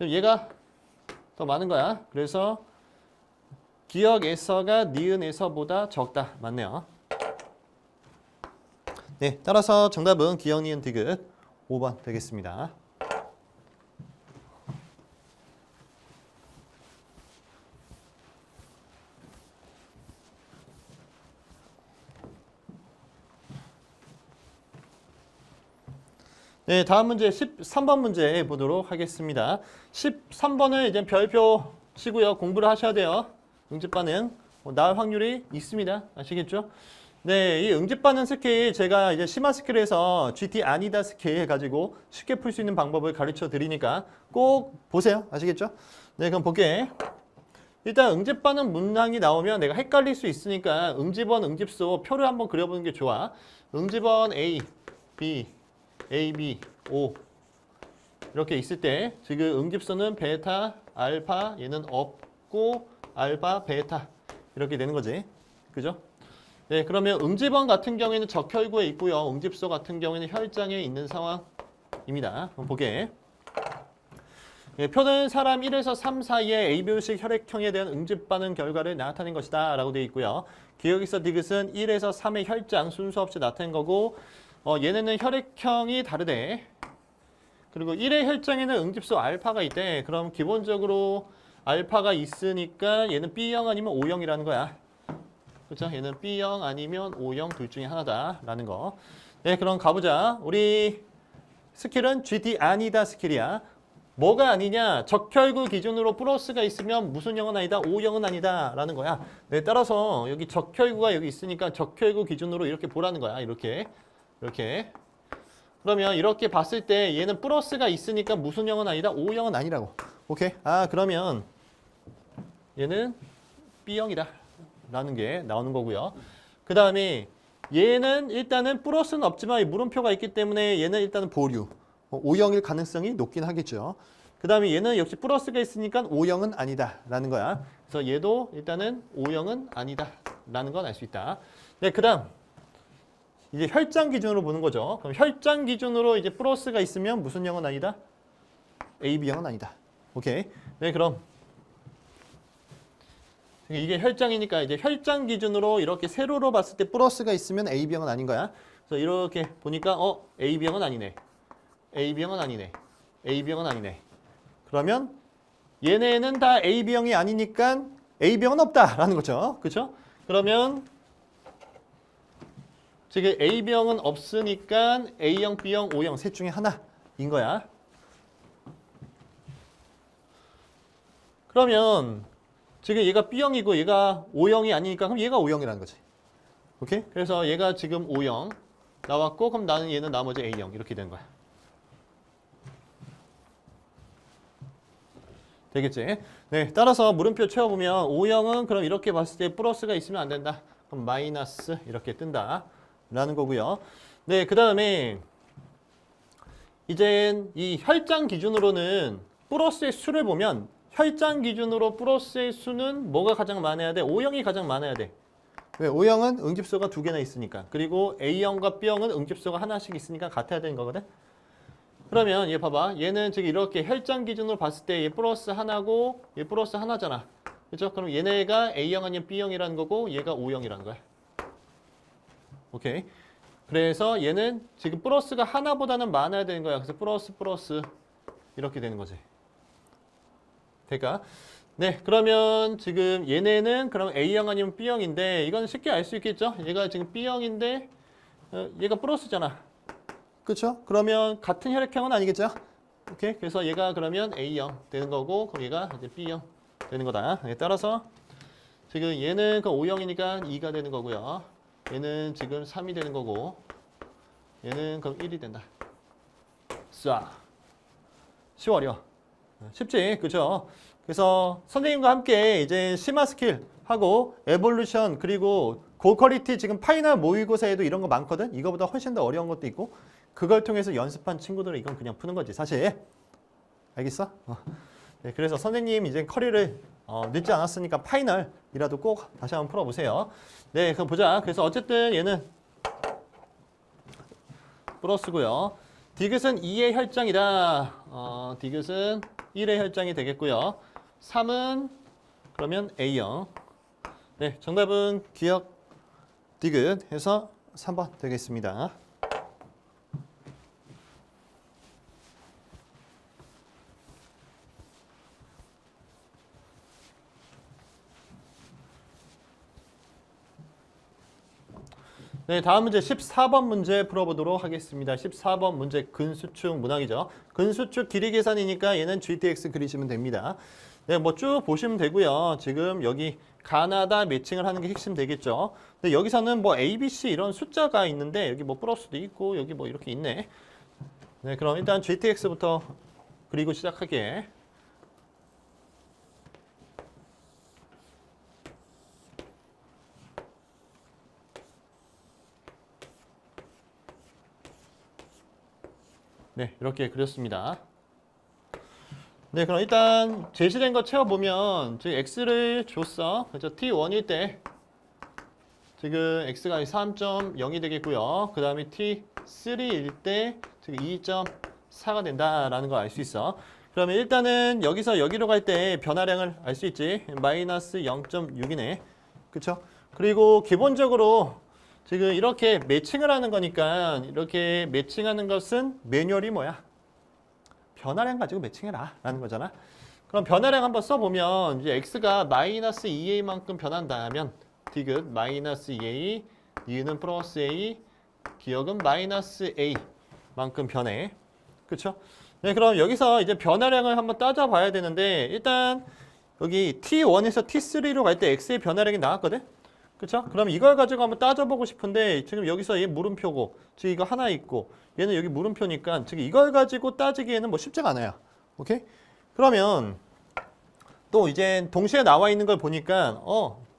Speaker 1: 얘가 더 많은 거야. 그래서 기억에서가 니은에서보다 적다. 맞네요. 네, 따라서 정답은 기억, 니은, 디귿 5번 되겠습니다. 네, 다음 문제 13번 문제 보도록 하겠습니다. 13번은 이제 별표 치고요. 공부를 하셔야 돼요. 응집 반응 나올 확률이 있습니다. 아시겠죠? 네, 이 응집 반응 스케일 제가 이제 심화 스케일에서 GT 아니다 스케일 해가지고 쉽게 풀 수 있는 방법을 가르쳐 드리니까 꼭 보세요. 아시겠죠? 네, 그럼 볼게. 일단 응집 반응 문항이 나오면 내가 헷갈릴 수 있으니까 응집원, 응집소 표를 한번 그려보는 게 좋아. 응집원 A, B, A, B, O 이렇게 있을 때 지금 응집수는 베타, 알파 얘는 없고 알파, 베타 이렇게 되는 거지. 그죠? 네, 그러면 응집원 같은 경우에는 적혈구에 있고요. 응집소 같은 경우에는 혈장에 있는 상황입니다. 그럼 보게. 네, 표는 사람 1에서 3 사이의 AB식 혈액형에 대한 응집 반응 결과를 나타낸 것이다 라고 되어 있고요. 기억에서 디귿은 1에서 3의 혈장 순서 없이 나타낸 거고 얘네는 혈액형이 다르대. 그리고 1의 혈장에는 응집소 알파가 있대. 그럼 기본적으로 알파가 있으니까 얘는 B형 아니면 O형이라는 거야. 그렇죠? 얘는 B형 아니면 O형 둘 중에 하나다라는 거. 네, 그럼 가보자. 우리 스킬은 GT 아니다 스킬이야. 뭐가 아니냐? 적혈구 기준으로 플러스가 있으면 무슨 형은 아니다, O형은 아니다 라는 거야. 네, 따라서 여기 적혈구가 여기 있으니까 적혈구 기준으로 이렇게 보라는 거야. 이렇게. 그러면 이렇게 봤을 때 얘는 플러스가 있으니까 무슨 형은 아니다, O형은 아니라고. 오케이? 그러면 얘는 B형이다 라는 게 나오는 거고요. 그 다음에 얘는 일단은 플러스는 없지만 물음표가 있기 때문에 얘는 일단은 보류. O형일 가능성이 높긴 하겠죠. 그 다음에 얘는 역시 플러스가 있으니까 O형은 아니다 라는 거야. 그래서 얘도 일단은 O형은 아니다 라는 건 알 수 있다. 네, 그 다음 이제 혈장 기준으로 보는 거죠. 그럼 혈장 기준으로 이제 플러스가 있으면 무슨 형은 아니다? AB형은 아니다. 오케이. 네, 그럼 이게 혈장이니까 이제 혈장 기준으로 이렇게 세로로 봤을 때 플러스가 있으면 AB형은 아닌 거야. 그래서 이렇게 보니까 AB형은 아니네. AB형은 아니네. AB형은 아니네. 그러면 얘네는 다 AB형이 아니니까 AB형은 없다라는 거죠. 그렇죠? 그러면 지금 AB형은 없으니까 A형, B형, O형 셋 중에 하나인 거야. 그러면 지금 얘가 B형이고 얘가 O형이 아니니까 그럼 얘가 O형이라는 거지. 오케이? 그래서 얘가 지금 O형 나왔고 그럼 나는 얘는 나머지 A형 이렇게 되는 거야. 되겠지? 네, 따라서 물음표 채워보면 O형은 그럼 이렇게 봤을 때 플러스가 있으면 안 된다. 그럼 마이너스 이렇게 뜬다 라는 거고요. 네, 그 다음에 이제 이 혈장 기준으로는 플러스의 수를 보면 혈장 기준으로 플러스의 수는 뭐가 가장 많아야 돼? O형이 가장 많아야 돼. 왜? O형은 응집소가 2개나 있으니까. 그리고 A형과 B형은 응집소가 하나씩 있으니까 같아야 되는 거거든. 그러면 얘 봐봐. 얘는 지금 이렇게 혈장 기준으로 봤을 때 얘 플러스 하나고 얘 플러스 하나잖아. 그렇죠? 그럼 얘네가 A형 아니면 B형이라는 거고 얘가 O형이라는 거야. 오케이. 그래서 얘는 지금 플러스가 하나보다는 많아야 되는 거야. 그래서 플러스 이렇게 되는 거지. 될까? 네, 그러면 지금 얘네는 그럼 A형 아니면 B형인데 이건 쉽게 알 수 있겠죠? 얘가 지금 B형인데 얘가 플러스잖아. 그렇죠? 그러면 같은 혈액형은 아니겠죠? 오케이. 그래서 얘가 그러면 A형 되는 거고 그럼 얘가 이제 B형 되는 거다. 따라서 지금 얘는 그 O형이니까 2가 되는 거고요. 얘는 지금 3이 되는 거고 얘는 그럼 1이 된다. 쏴. 쉬워려. 쉽지? 그죠? 그래서 선생님과 함께 이제 심화 스킬 하고 에볼루션 그리고 고퀄리티 지금 파이널 모의고사에도 이런 거 많거든? 이거보다 훨씬 더 어려운 것도 있고 그걸 통해서 연습한 친구들은 이건 그냥 푸는 거지 사실. 알겠어? 네, 그래서 선생님 이제 커리를 늦지 않았으니까 파이널이라도 꼭 다시 한번 풀어보세요. 네, 그럼 보자. 그래서 어쨌든 얘는 플러스고요. 디귿은 2의 혈장이다. 디귿은 1의 혈장이 되겠고요. 3은 그러면 A형. 네, 정답은 기억 디귿 해서 3번 되겠습니다. 네, 다음 문제 14번 문제 풀어보도록 하겠습니다. 14번 문제 근수축 문항이죠. 근수축 길이 계산이니까 얘는 GTX 그리시면 됩니다. 네, 뭐 쭉 보시면 되고요. 지금 여기 가나다 매칭을 하는 게 핵심 되겠죠. 근데 여기서는 뭐 A, B, C 이런 숫자가 있는데 여기 뭐 플러스도 있고 여기 뭐 이렇게 있네. 네, 그럼 일단 GTX부터 그리고 시작할게. 네, 이렇게 그렸습니다. 네, 그럼 일단 제시된 거 채워보면 지금 x를 줬어. 그렇죠? t1일 때 지금 x가 3.0이 되겠고요. 그 다음에 t3일 때 지금 2.4가 된다라는 걸 알 수 있어. 그러면 일단은 여기서 여기로 갈 때 변화량을 알 수 있지. 마이너스 0.6이네. 그쵸? 그리고 기본적으로 지금 이렇게 매칭을 하는 거니까 이렇게 매칭하는 것은 매뉴얼이 뭐야? 변화량 가지고 매칭해라 라는 거잖아. 그럼 변화량 한번 써보면 이제 x가 마이너스 2a만큼 변한다면 디귿 마이너스 2a, 니은 플러스 a, 기억은 마이너스 a만큼 변해. 그쵸? 네, 그럼 여기서 이제 변화량을 한번 따져봐야 되는데 일단 여기 t1에서 t3로 갈 때 x의 변화량이 나왔거든? 그쵸? 그럼 이걸 가지고 한번 따져보고 싶은데 지금 여기서 얘 물음표고 지금 이거 하나 있고 얘는 여기 물음표니까 지금 이걸 가지고 따지기에는 뭐 쉽지가 않아요. 오케이? 그러면 또 이제 동시에 나와 있는 걸 보니까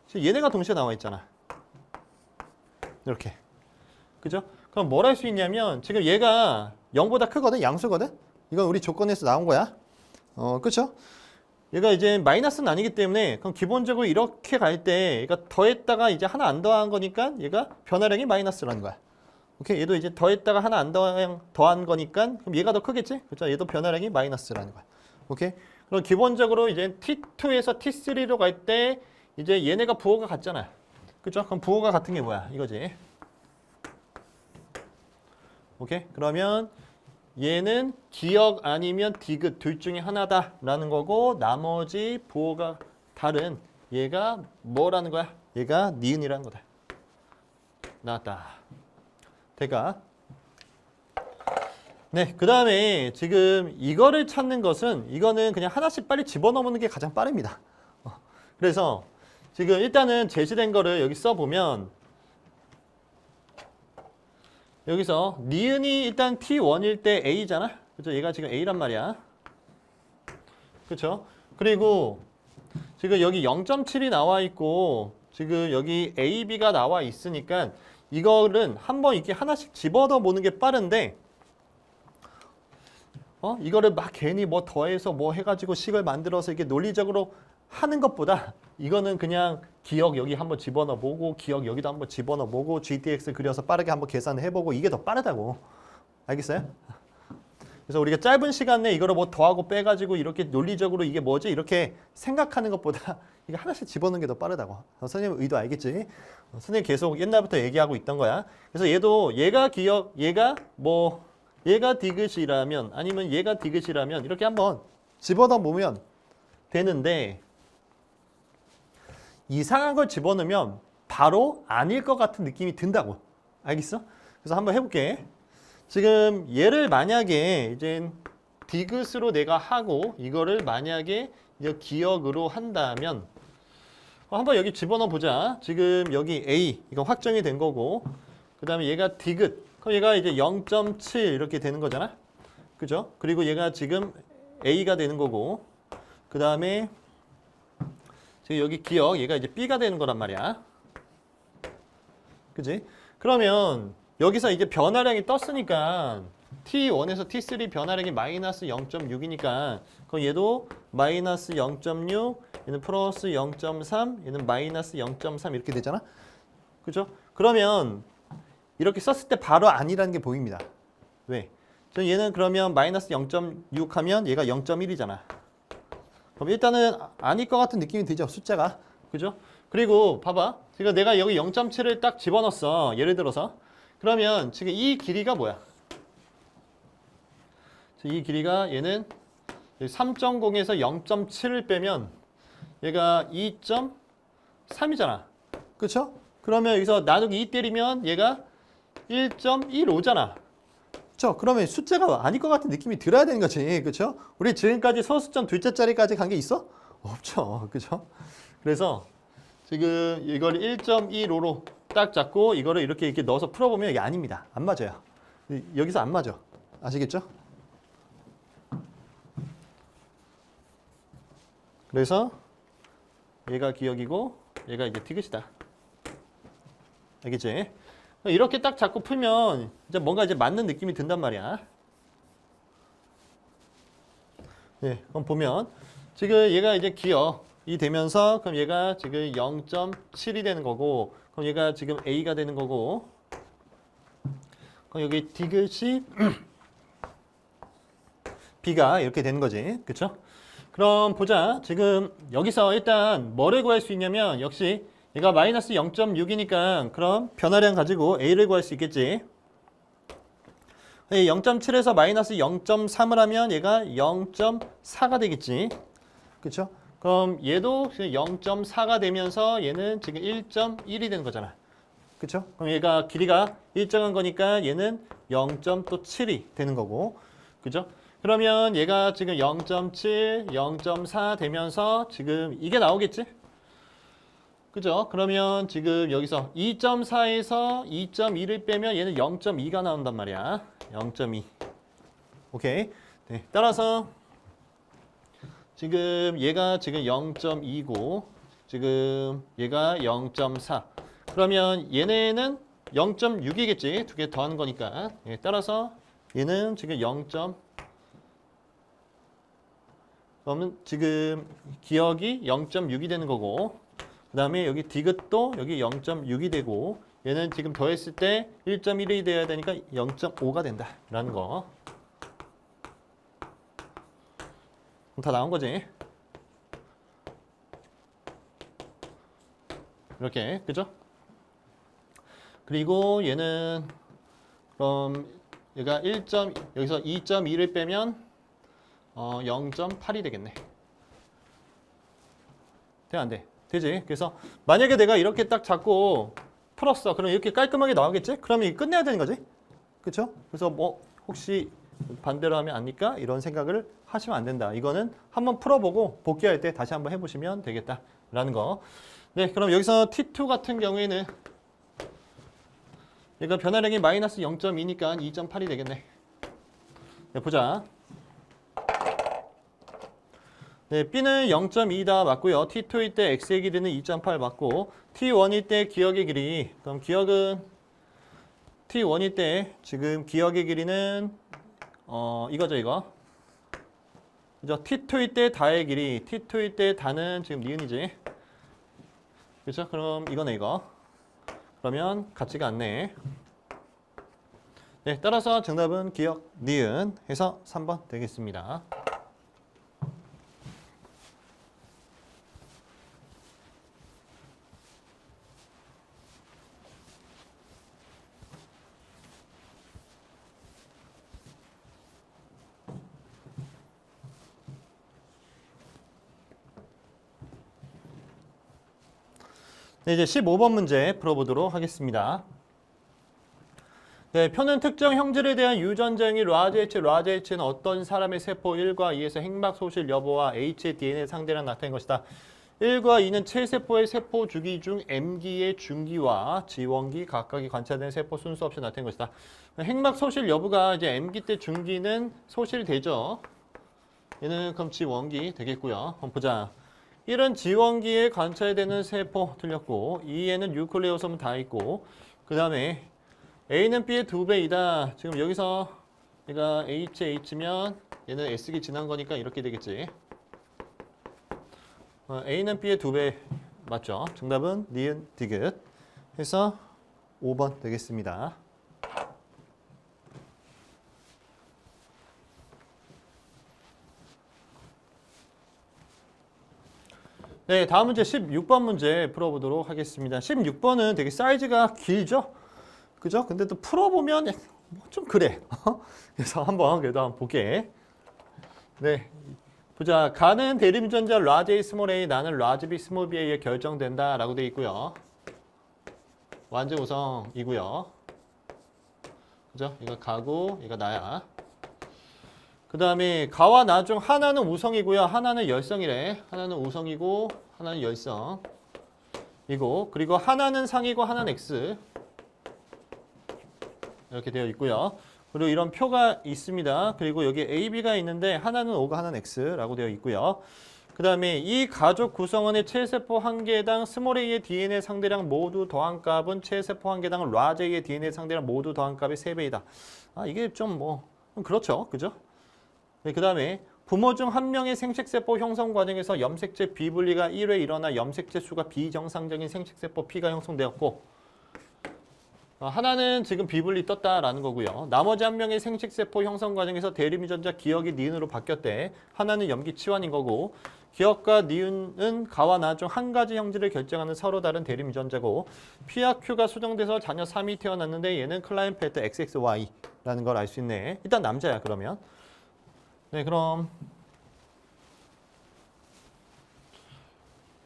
Speaker 1: 지금 얘네가 동시에 나와 있잖아. 이렇게. 그죠? 그럼 뭘 할 수 있냐면 지금 얘가 0보다 크거든? 양수거든? 이건 우리 조건에서 나온 거야. 그쵸? 얘가 이제 마이너스는 아니기 때문에 그럼 기본적으로 이렇게 갈 때 얘가 더했다가 이제 하나 안 더한 거니까 얘가 변화량이 마이너스라는 거야. 오케이, 얘도 이제 더했다가 하나 안 더한 거니까 그럼 얘가 더 크겠지? 그렇죠? 얘도 변화량이 마이너스라는 거야. 오케이? 그럼 기본적으로 이제 T2에서 T3로 갈 때 이제 얘네가 부호가 같잖아. 그렇죠? 그럼 부호가 같은 게 뭐야? 이거지. 오케이? 그러면 얘는 기억 아니면 디귿 둘 중에 하나다라는 거고 나머지 부호가 다른 얘가 뭐라는 거야? 얘가 니은이라는 거다. 나왔다. 대가. 네, 그 다음에 지금 이거를 찾는 것은 이거는 그냥 하나씩 빨리 집어넣는 게 가장 빠릅니다. 그래서 지금 일단은 제시된 거를 여기 써보면 여기서 니은이 일단 T1일 때 A잖아? 그죠? 얘가 지금 A란 말이야. 그쵸? 그리고 지금 여기 0.7이 나와 있고 지금 여기 A, B가 나와 있으니까 이거는 한번 이렇게 하나씩 집어넣어 보는 게 빠른데 이거를 막 괜히 뭐 더해서 뭐 해가지고 식을 만들어서 이렇게 논리적으로 하는 것보다 이거는 그냥 기억 여기 한번 집어넣어 보고 기억 여기도 한번 집어넣어 보고 GTX 그려서 빠르게 한번 계산을 해보고 이게 더 빠르다고. 알겠어요? 그래서 우리가 짧은 시간 내에 이거를 뭐 더하고 빼가지고 이렇게 논리적으로 이게 뭐지? 이렇게 생각하는 것보다 이게 하나씩 집어넣는 게 더 빠르다고. 선생님 의도 알겠지? 선생님 계속 옛날부터 얘기하고 있던 거야. 그래서 얘도 얘가 기억, 얘가 디귿이라면 아니면 얘가 디귿이라면 이렇게 한번 집어넣어 보면 되는데 이상한 걸 집어넣으면 바로 아닐 것 같은 느낌이 든다고. 알겠어? 그래서 한번 해볼게. 지금 얘를 만약에 이제 디귿으로 내가 하고 이거를 만약에 이제 기억으로 한다면 한번 여기 집어넣어 보자. 지금 여기 A 이거 확정이 된 거고 그 다음에 얘가 디귿 그럼 얘가 이제 0.7 이렇게 되는 거잖아. 그죠? 그리고 얘가 지금 A가 되는 거고 그 다음에 지금 여기 기억 얘가 이제 B가 되는 거란 말이야. 그지? 그러면 여기서 이제 변화량이 떴으니까 T1에서 T3 변화량이 마이너스 0.6이니까 그럼 얘도 마이너스 0.6 얘는 플러스 0.3 얘는 마이너스 0.3 이렇게 되잖아. 그죠? 그러면 이렇게 썼을 때 바로 아니라는 게 보입니다. 왜? 얘는 그러면 마이너스 0.6 하면 얘가 0.1이잖아. 그럼 일단은 아닐 것 같은 느낌이 들죠, 숫자가. 그죠? 그리고 봐봐. 지금 내가 여기 0.7을 딱 집어넣었어. 예를 들어서. 그러면 지금 이 길이가 뭐야? 이 길이가 얘는 3.0에서 0.7을 빼면 얘가 2.3이잖아. 그쵸? 그러면 여기서 나누기 2 때리면 얘가 1.15잖아. 그렇죠? 그러면 숫자가 아닐 것 같은 느낌이 들어야 되는 거지. 그렇죠? 우리 지금까지 소수점 둘째 자리까지 간 게 있어? 없죠. 그렇죠? 그래서 지금 이걸 1.15로 딱 잡고 이거를 이렇게 넣어서 풀어보면 이게 아닙니다. 안 맞아요. 여기서 안 맞아. 아시겠죠? 그래서 얘가 기억이고 얘가 이제 디귿이다. 알겠지? 이렇게 딱 잡고 풀면 이제 뭔가 이제 맞는 느낌이 든단 말이야. 네, 그럼 보면 지금 얘가 이제 기억이 되면서 그럼 얘가 지금 0.7이 되는 거고 그럼 얘가 지금 A가 되는 거고 그럼 여기 디귿이 B가 이렇게 되는 거지. 그쵸? 그럼 보자. 지금 여기서 일단 뭐를 구할 수 있냐면 역시 얘가 마이너스 0.6이니까 그럼 변화량 가지고 A를 구할 수 있겠지. 0.7에서 마이너스 0.3을 하면 얘가 0.4가 되겠지. 그쵸? 그럼 얘도 0.4가 되면서 얘는 지금 1.1이 되는 거잖아. 그쵸? 그럼 얘가 길이가 일정한 거니까 얘는 0.7이 되는 거고. 그죠? 그러면 얘가 지금 0.7, 0.4 되면서 지금 이게 나오겠지? 그죠? 그러면 지금 여기서 2.4에서 2.2를 빼면 얘는 0.2가 나온단 말이야. 0.2. 오케이. 네, 따라서 지금 얘가 지금 0.2고 지금 얘가 0.4. 그러면 얘네는 0.6이겠지. 두 개 더하는 거니까. 네, 따라서 얘는 지금 0. 그러면 지금 기억이 0.6이 되는 거고 그 다음에 여기 디귿도 여기 0.6이 되고 얘는 지금 더했을 때 1.1이 돼야 되니까 0.5가 된다 라는 거. 다 나온 거지. 이렇게 그죠? 그리고 얘는 그럼 얘가 여기서 2.2를 빼면 0.8이 되겠네. 돼, 안 돼? 되지? 그래서 만약에 내가 이렇게 딱 잡고 풀었어. 그럼 이렇게 깔끔하게 나오겠지? 그러면 끝내야 되는 거지? 그쵸? 그래서 뭐 혹시 반대로 하면 아니까 이런 생각을 하시면 안 된다. 이거는 한번 풀어보고 복귀할 때 다시 한번 해보시면 되겠다라는 거. 네, 그럼 여기서 T2 같은 경우에는 얘가 변화량이 마이너스 0.2니까 2.8이 되겠네. 네, 보자. 네, B는 0.2다 맞고요. T2일 때 X의 길이는 2.8 맞고 T1일 때 기억의 길이 그럼 기억은 T1일 때 지금 기억의 길이는 이거죠 이거. 그죠? T2일 때 다의 길이 T2일 때 다는 지금 니은이지. 그렇죠? 그럼 이거네 이거. 그러면 같지가 않네. 네, 따라서 정답은 기억 니은 해서 3번 되겠습니다. 네, 이제 15번 문제 풀어보도록 하겠습니다. 네, 표는 특정 형질에 대한 유전자형이 라지 H는 어떤 사람의 세포 1과 2에서 핵막 소실 여부와 H의 DNA 상대랑 나타낸 것이다. 1과 2는 체세포의 세포 주기 중 M기의 중기와 지원기 각각이 관찰된 세포 순서 없이 나타낸 것이다. 핵막 소실 여부가 이제 M기 때 중기는 소실되죠. 얘는 그럼 지원기 되겠고요. 한번 보자. 1은 지원기에 관찰되는 세포 틀렸고 2에는 뉴클레오솜은 다 있고 그 다음에 A는 B의 2배이다. 지금 여기서 얘가 HH면 얘는 S기 지난 거니까 이렇게 되겠지. A는 B의 2배 맞죠? 정답은 니은 디귿 해서 5번 되겠습니다. 네, 다음 문제 16번 문제 풀어보도록 하겠습니다. 16번은 되게 사이즈가 길죠? 그죠? 근데 또 풀어보면 뭐 좀 그래. 그래서 한번 그래도 한번 볼게. 네, 보자. 가는 대립유전자 라지 A 스몰 A 나는 라지 B 스몰 B에 의해 결정된다 라고 되어 있고요. 완전 우성이고요. 그죠? 이거 가고 이거 나야. 그 다음에 가와 나 중 하나는 우성이고요. 하나는 열성이래. 하나는 우성이고 하나는 열성이고 그리고 하나는 상이고 하나는 X 이렇게 되어 있고요. 그리고 이런 표가 있습니다. 그리고 여기 A, B가 있는데 하나는 O가 하나는 X라고 되어 있고요. 그 다음에 이 가족 구성원의 체세포 한 개당 스몰 a의 DNA 상대량 모두 더한 값은 체세포 한 개당 라지 a의 DNA 상대량 모두 더한 값의 3배이다. 아, 이게 좀 그렇죠. 그죠? 네, 그 다음에 부모 중 한 명의 생식세포 형성 과정에서 염색체 비분리가 1회 일어나 염색체 수가 비정상적인 생식세포 P가 형성되었고 하나는 지금 비분리 떴다라는 거고요. 나머지 한 명의 생식세포 형성 과정에서 대리미전자 기억이 니은으로 바뀌었대. 하나는 염기 치환인 거고 기억과 니은은 가와 나 중 한 가지 형질을 결정하는 서로 다른 대리미전자고 P와 Q가 수정돼서 자녀 3이 태어났는데 얘는 클라인펠터 XXY라는 걸 알 수 있네. 일단 남자야 그러면. 네, 그럼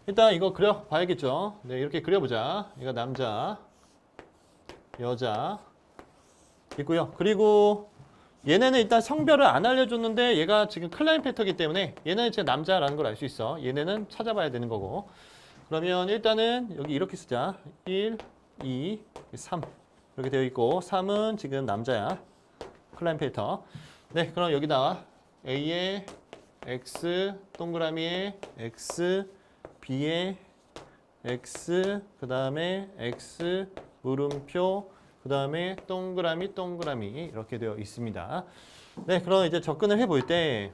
Speaker 1: 일단 이거 그려봐야겠죠. 네, 이렇게 그려보자. 이거 남자, 여자 있고요. 그리고 얘네는 일단 성별을 안 알려줬는데 얘가 지금 클라인펠터이기 때문에 얘는 이제 남자라는 걸 알 수 있어. 얘네는 찾아봐야 되는 거고. 그러면 일단은 여기 이렇게 쓰자. 1, 2, 3 이렇게 되어 있고 3은 지금 남자야. 클라인펠터. 네, 그럼 여기다가 A의 X, 동그라미에 X, B의 X, 그 다음에 X, 물음표, 그 다음에 동그라미, 동그라미 이렇게 되어 있습니다. 네, 그럼 이제 접근을 해볼 때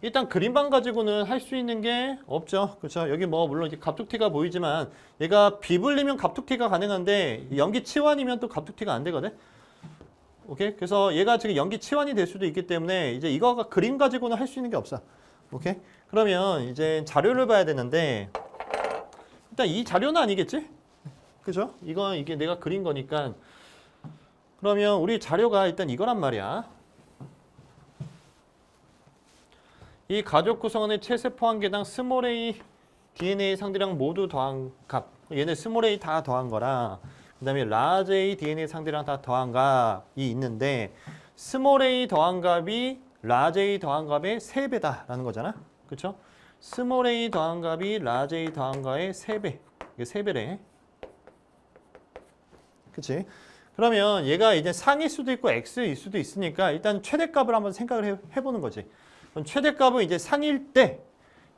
Speaker 1: 일단 그림만 가지고는 할 수 있는 게 없죠. 그렇죠? 여기 물론 이렇게 갑툭튀가 보이지만 얘가 비불리면 갑툭튀가 가능한데 염기 치환이면 또 갑툭튀가 안 되거든. 오케이? 그래서 얘가 지금 염기 치환이 될 수도 있기 때문에 이제 이거가 그림 가지고는 할 수 있는 게 없어. 오케이? 그러면 이제 자료를 봐야 되는데 일단 이 자료는 아니겠지? 그죠? 이게 내가 그린 거니까. 그러면 우리 자료가 일단 이거란 말이야. 이 가족 구성원의 체세포 한 개당 스몰 a DNA 상대량 모두 더한 값. 얘네 스몰 a 다 더한 거라. 그 다음에 라지 a DNA 상대량 다 더한 값이 있는데 스몰 a 더한 값이 라지 a 더한 값의 3배다라는 거잖아. 그렇죠? 스몰 a 더한 값이 라지 a 더한 값의 3배. 이게 3배래. 그치? 그러면 얘가 이제 상일 수도 있고 x일 수도 있으니까 일단 최대값을 한번 생각을 해보는 거지. 그럼 최대값은 이제 상일 때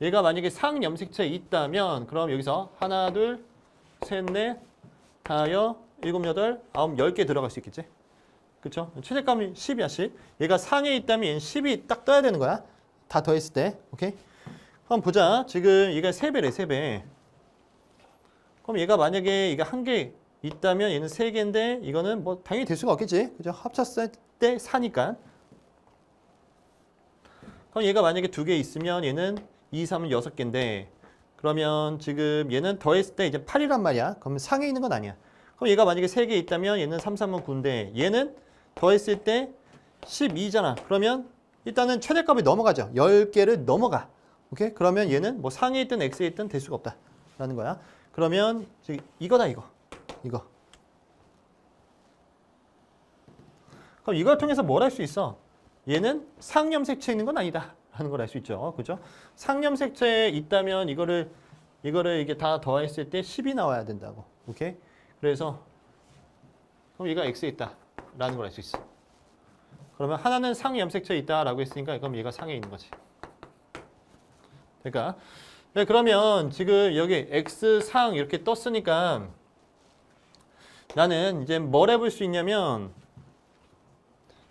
Speaker 1: 얘가 만약에 상 염색체에 있다면 그럼 여기서 하나, 둘, 셋, 넷, 다섯, 일곱, 여덟, 아홉, 10개 들어갈 수 있겠지? 그쵸? 최대값이 10이야, 10. 얘가 상에 있다면 얘는 10이 딱 떠야 되는 거야. 다 더했을 때. 오케이? 그럼 보자. 지금 얘가 3배래, 3배. 그럼 얘가 만약에 이게 한 개 있다면 얘는 3개인데 이거는 당연히 될 수가 없겠지. 그죠? 합쳤을 때 4니까. 그럼 얘가 만약에 2개 있으면 얘는 2, 3은 6개인데 그러면 지금 얘는 더했을 때 이제 8이란 말이야. 그러면 상에 있는 건 아니야. 그럼 얘가 만약에 3개 있다면 얘는 3, 3은 9인데 얘는 더했을 때 12잖아. 그러면 일단은 최대값이 넘어가죠. 10개를 넘어가. 오케이? 그러면 얘는 상에 있든 x에 있든 될 수가 없다. 라는 거야. 그러면 이거다 이거. 그럼 이걸 통해서 뭘 할 수 있어? 얘는 상염색체에 있는 건 아니다. 라는 걸 알 수 있죠. 그죠? 상염색체에 있다면 이거를 이게 다 더했을 때 10이 나와야 된다고. 오케이? 그래서 그럼 얘가 x에 있다. 라는 걸 알 수 있어. 그러면 하나는 상염색체에 있다. 라고 했으니까 그럼 얘가 상에 있는 거지. 그러니까 네, 그러면 지금 여기 x상 이렇게 떴으니까 나는 이제 뭘 해볼 수 있냐면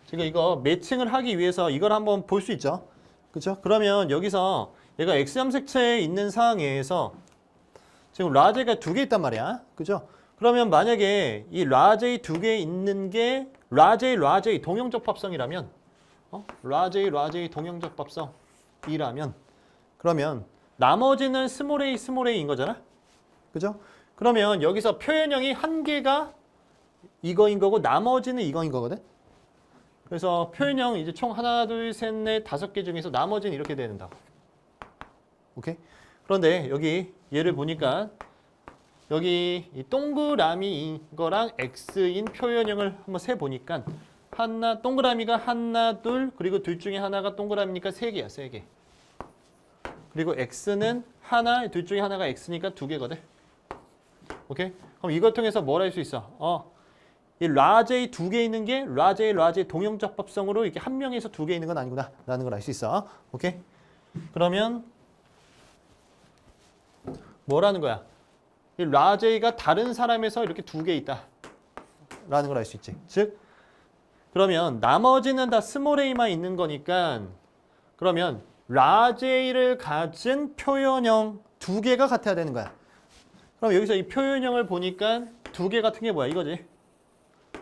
Speaker 1: 지금 이거 매칭을 하기 위해서 이걸 한번 볼 수 있죠. 그렇죠? 그러면 여기서 얘가 X염색체에 있는 상황에서 지금 라제가 2개 있단 말이야. 그죠? 그러면 만약에 이 라제 2개 있는 게 라제 동형적합성이라면 라제 동형적합성이라면 그러면 나머지는 스몰 a인 거잖아. 그죠? 그러면 여기서 표현형이 한 개가 이거인 거고 나머지는 이거인 거거든. 그래서 표현형 이제 총 하나, 둘, 셋, 넷, 5개 중에서 나머지는 이렇게 되는다고. 오케이? 그런데 여기 얘를 보니까 여기 이 동그라미인 거랑 x인 표현형을 한번 세 보니까 하나 동그라미가 하나 둘 그리고 둘 중에 하나가 동그라미니까 세 개야 세 개. 그리고 x는 하나 둘 중에 하나가 x니까 두 개거든. 오케이? 그럼 이걸 통해서 뭘 할 수 있어? 이 라제이 두 개 있는 게 라제이 동형적법성으로 이렇게 한 명에서 두 개 있는 건 아니구나 라는 걸 알 수 있어. 오케이? 그러면 뭐라는 거야? 이 라제이가 다른 사람에서 이렇게 두 개 있다 라는 걸 알 수 있지. 즉 그러면 나머지는 다 스몰 a만 있는 거니까 그러면 라제이를 가진 표현형 두 개가 같아야 되는 거야. 그럼 여기서 이 표현형을 보니까 두 개 같은 게 뭐야? 이거지.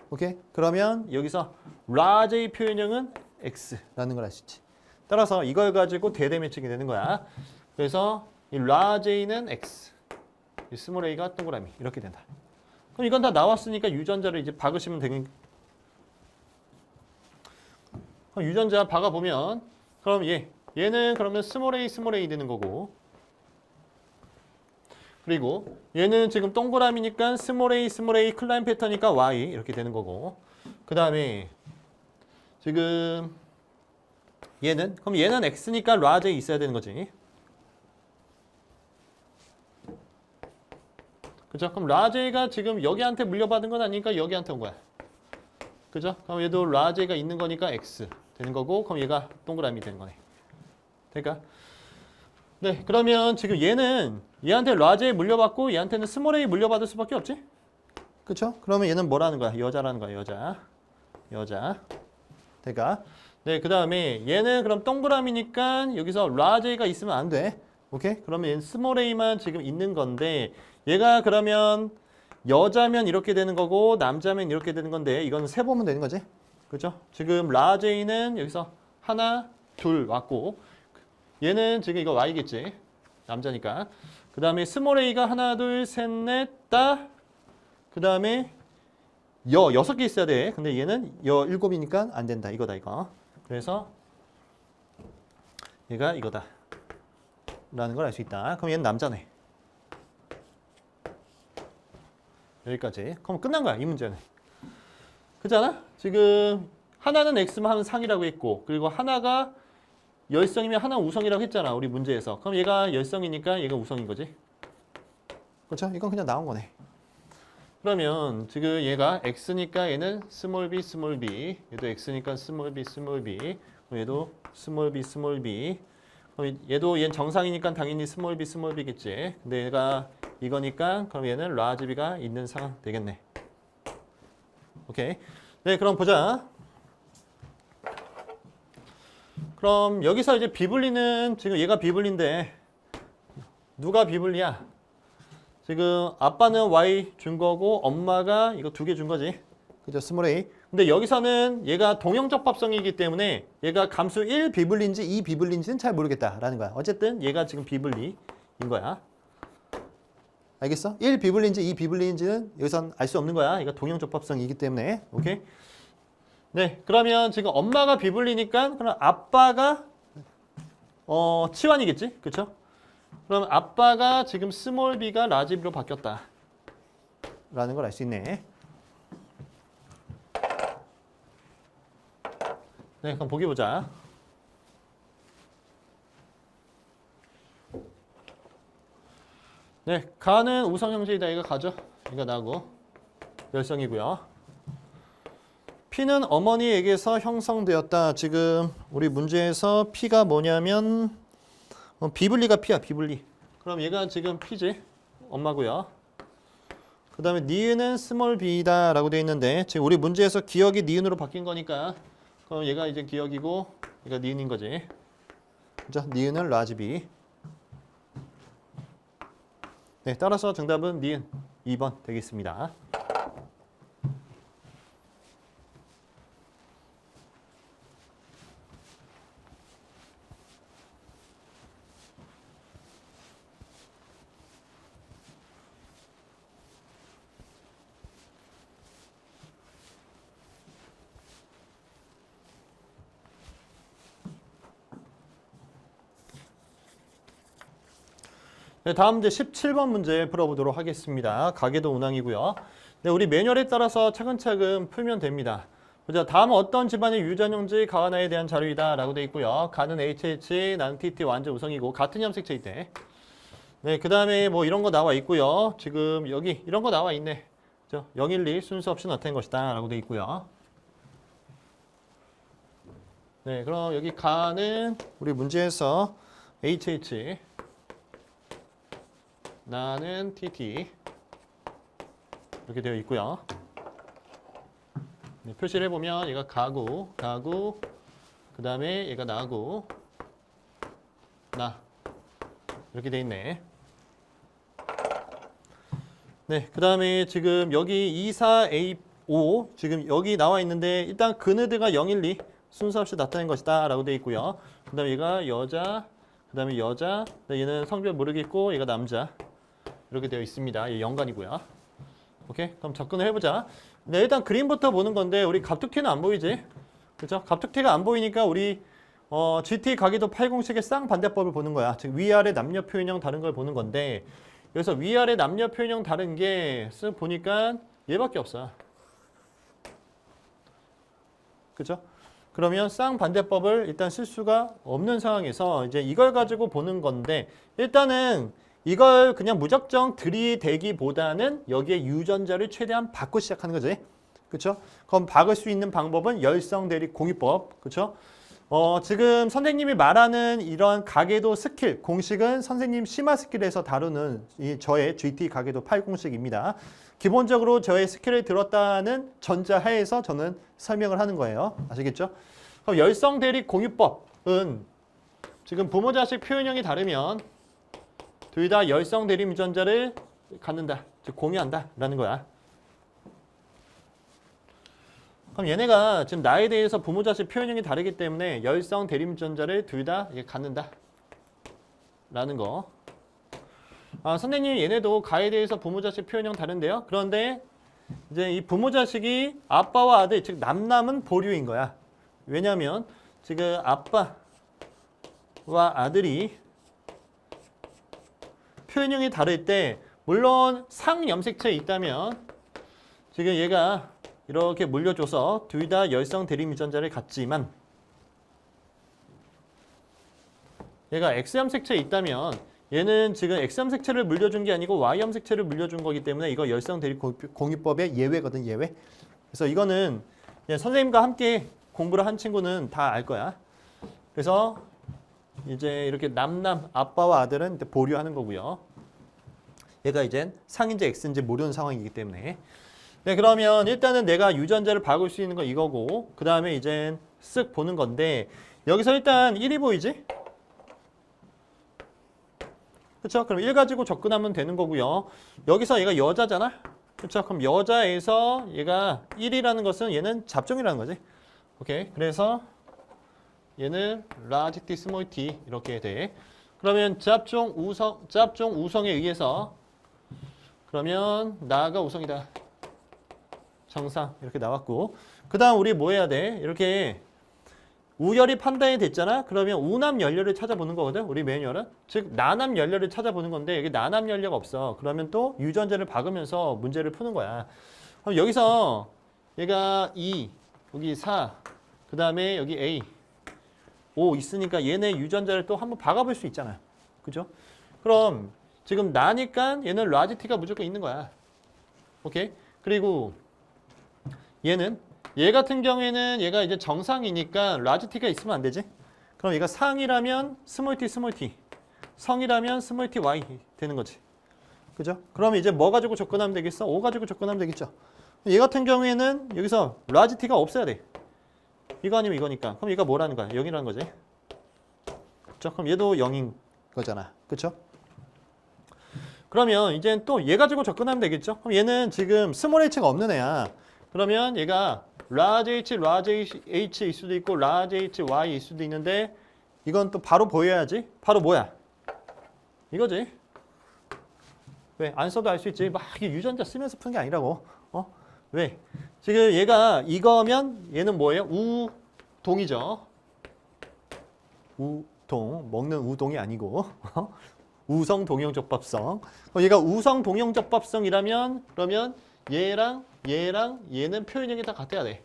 Speaker 1: 오케이? 그러면 여기서 라제이 표현형은 x라는 걸 알 수 있지. 따라서 이걸 가지고 대대 매칭이 되는 거야. 그래서 이 라제이는 x, 이 스몰 a가 동그라미 이렇게 된다. 그럼 이건 다 나왔으니까 유전자를 이제 박으시면 되는. 그럼 유전자 박아보면 그럼 얘는 그러면 스몰 a 되는 거고 그리고 얘는 지금 동그라미니까 스몰 a 클라인 패턴이니까 y 이렇게 되는 거고 그 다음에 지금 그럼 얘는 x니까 라제이 있어야 되는 거지. 그죠? 그럼 라제이가 지금 여기한테 물려받은 건 아니니까 여기한테 온 거야. 그죠? 그럼 얘도 라제이가 있는 거니까 x 되는 거고 그럼 얘가 동그라미 되는 거네. 그러니까 네 그러면 지금 얘는 얘한테 라제이 물려받고 얘한테는 스몰 a 물려받을 수밖에 없지? 그쵸? 그러면 얘는 뭐라는 거야? 여자라는 거야. 여자. 그러니까 네 그 다음에 얘는 그럼 동그라미니까 여기서 라제이가 있으면 안 돼. 오케이? 그러면 얘는 스몰 a만 지금 있는 건데 얘가 그러면 여자면 이렇게 되는 거고 남자면 이렇게 되는 건데 이건 세 보면 되는 거지. 그죠? 지금 라제이는 여기서 하나, 둘 왔고 얘는 지금 이거 y겠지. 남자니까. 그 다음에 스몰 a가 하나, 둘, 셋, 넷, 다. 그 다음에 여섯 개 있어야 돼. 근데 얘는 일곱이니까 안 된다. 이거다 이거. 그래서 얘가 이거다. 라는 걸 알 수 있다. 그럼 얘는 남자네. 여기까지. 그럼 끝난 거야. 이 문제는. 그잖아? 지금 하나는 x만 하면 상이라고 했고 그리고 하나가 열성이면 하나는 우성이라고 했잖아. 우리 문제에서. 그럼 얘가 열성이니까 얘가 우성인 거지. 그렇죠? 이건 그냥 나온 거네. 그러면 지금 얘가 x니까 얘는 스몰 b 얘도 x니까 스몰 b 그럼 얘도 스몰 b 그럼 얘는 정상이니까 당연히 스몰 b겠지. 근데 얘가 이거니까 그럼 얘는 라지 b가 있는 상황 되겠네. 오케이. 네, 그럼 보자. 그럼 여기서 이제 비분리는 지금 얘가 비분리인데 누가 비분리야? 지금 아빠는 y 준 거고 엄마가 이거 두 개 준 거지. 그죠? 스몰 a. 근데 여기서는 얘가 동형적 합성이기 때문에 얘가 감수 1 비분리인지 2 비분리인지는 잘 모르겠다라는 거야. 어쨌든 얘가 지금 비분리인 거야. 알겠어? 1 비분리인지 2 비분리인지는 여기선 알 수 없는 거야. 얘가 동형적 합성이기 때문에. 오케이? 네, 그러면 지금 엄마가 비분리니까 그럼 아빠가 치환이겠지? 그렇죠? 그럼 아빠가 지금 스몰 b가 라지 b로 바뀌었다. 라는 걸 알 수 있네. 네, 그럼 보기 보자. 네, 가는 우성 형제이다. 이거 가죠. 이거 나고 열성이고요. P는 어머니에게서 형성되었다. 지금 우리 문제에서 P가 뭐냐면 비분리가 P야. 비분리. 그럼 얘가 지금 P지. 엄마고요. 그 다음에 니은은 스몰 b다 라고 되어 있는데 지금 우리 문제에서 기억이 니은으로 바뀐 거니까 그럼 얘가 이제 기억이고 얘가 니은인 거지. 그죠? 니은은 라지 b. 네, 따라서 정답은 니은 2번 되겠습니다. 네, 다음 이제 17번 문제 풀어보도록 하겠습니다. 가계도 운항이고요. 네, 우리 매뉴얼에 따라서 차근차근 풀면 됩니다. 보자, 다음은 어떤 집안의 유전용지 가하나에 대한 자료이다 라고 되어 있고요. 가는 HH, 나는 TT 완전 우성이고 같은 염색체 있대. 네, 그 다음에 뭐 이런 거 나와 있고요. 지금 여기 이런 거 나와 있네. 012 순서 없이 나타낸 것이다 라고 되어 있고요. 네, 그럼 여기 가는 우리 문제에서 HH, 나는 TT 이렇게 되어 있고요. 네, 표시를 해보면 얘가 가구, 그 다음에 얘가 나구, 나 이렇게 되어 있네. 네, 그 다음에 지금 여기 24A5 지금 여기 나와 있는데 일단 그네드가 012 순서 없이 나타낸 것이다 라고 되어 있고요. 그 다음에 얘가 여자, 그 다음에 여자, 얘는 성별 모르겠고 얘가 남자 이렇게 되어 있습니다. 얘 연관이고요. 오케이, 그럼 접근을 해보자. 네, 일단 그림부터 보는 건데 우리 갑툭튀는 안 보이지? 그렇죠? 갑툭튀가 안 보이니까 우리 GT 가계도 8공식의 쌍반대법을 보는 거야. 즉 위아래 남녀 표현형 다른 걸 보는 건데 여기서 위아래 남녀 표현형 다른 게 쓱 보니까 얘밖에 없어. 그렇죠? 그러면 쌍반대법을 일단 쓸 수가 없는 상황에서 이제 이걸 가지고 보는 건데 일단은 이걸 그냥 무작정 들이대기보다는 여기에 유전자를 최대한 받고 시작하는 거지. 그렇죠? 그럼 박을 수 있는 방법은 열성 대립 공유법. 그렇죠? 지금 선생님이 말하는 이런 가계도 스킬 공식은 선생님 심화 스킬에서 다루는 저의 GT 가계도 8공식입니다. 기본적으로 저의 스킬을 들었다는 전자하에서 저는 설명을 하는 거예요. 아시겠죠? 그럼 열성 대립 공유법은 지금 부모 자식 표현형이 다르면 둘 다 열성 대립 유전자를 갖는다, 즉 공유한다 라는 거야. 그럼 얘네가 지금 나에 대해서 부모 자식 표현형이 다르기 때문에 열성 대립 유전자를 둘 다 갖는다 라는 거. 선생님 얘네도 가에 대해서 부모 자식 표현형 다른데요. 그런데 이제 이 부모 자식이 아빠와 아들, 즉 남남은 보류인 거야. 왜냐하면 지금 아빠와 아들이 표현형이 다를 때 물론 상염색체에 있다면 지금 얘가 이렇게 물려줘서 둘 다 열성 대립 유전자를 갖지만 얘가 X염색체에 있다면 얘는 지금 X염색체를 물려준 게 아니고 Y염색체를 물려준 거기 때문에 이거 열성 대립 공유법의 예외거든, 예외. 그래서 이거는 그냥 선생님과 함께 공부를 한 친구는 다 알 거야. 그래서 이제 이렇게 남남 아빠와 아들은 보류하는 거고요. 얘가 이제 상인지 X인지 모르는 상황이기 때문에. 네, 그러면 일단은 내가 유전자를 박을 수 있는 건 이거고 그 다음에 이제 쓱 보는 건데 여기서 일단 1이 보이지? 그렇죠? 그럼 1 가지고 접근하면 되는 거고요. 여기서 얘가 여자잖아? 그렇죠? 그럼 여자에서 얘가 1이라는 것은 얘는 잡종이라는 거지. 오케이. 그래서 얘는 large t, small t 이렇게 돼. 그러면 잡종 우성에 의해서 그러면 나가 우성이다. 정상 이렇게 나왔고 그 다음 우리 뭐 해야 돼? 이렇게 우열이 판단이 됐잖아? 그러면 우남 연료를 찾아보는 거거든? 우리 매뉴얼은? 즉 나남 연료를 찾아보는 건데 여기 나남 연료가 없어. 그러면 또 유전자를 박으면서 문제를 푸는 거야. 그럼 여기서 얘가 2, 여기 4, 그 다음에 여기 A, 5 있으니까 얘네 유전자를 또 한번 박아볼 수 있잖아. 그죠? 그럼 지금 나니까 얘는 라지티가 무조건 있는 거야. 오케이? 그리고 얘 같은 경우에는 얘가 이제 정상이니까 라지티가 있으면 안 되지? 그럼 얘가 상이라면 스몰 t, 성이라면 스몰 t, y 되는 거지. 그죠? 그럼 이제 뭐 가지고 접근하면 되겠어? 5 가지고 접근하면 되겠죠? 얘 같은 경우에는 여기서 라지티가 없어야 돼. 이거 아니면 이거니까. 그럼 얘가 뭐라는 거야? 0이라는 거지. 그죠? 그럼 얘도 0인 거잖아. 그쵸? 그러면 이제 또 얘 가지고 접근하면 되겠죠? 그럼 얘는 지금 스몰 h가 없는 애야. 그러면 얘가 large h일 수도 있고 large hy일 수도 있는데 이건 또 바로 보여야지. 바로 뭐야? 이거지. 왜? 안 써도 알 수 있지. 막 유전자 쓰면서 푸는 게 아니라고. 왜? 지금 얘가 이거면 얘는 뭐예요? 우동이죠. 우동. 먹는 우동이 아니고. 우성 동형 접합성. 얘가 우성 동형 접합성이라면 그러면 얘랑 얘는 표현형이 다 같아야 돼.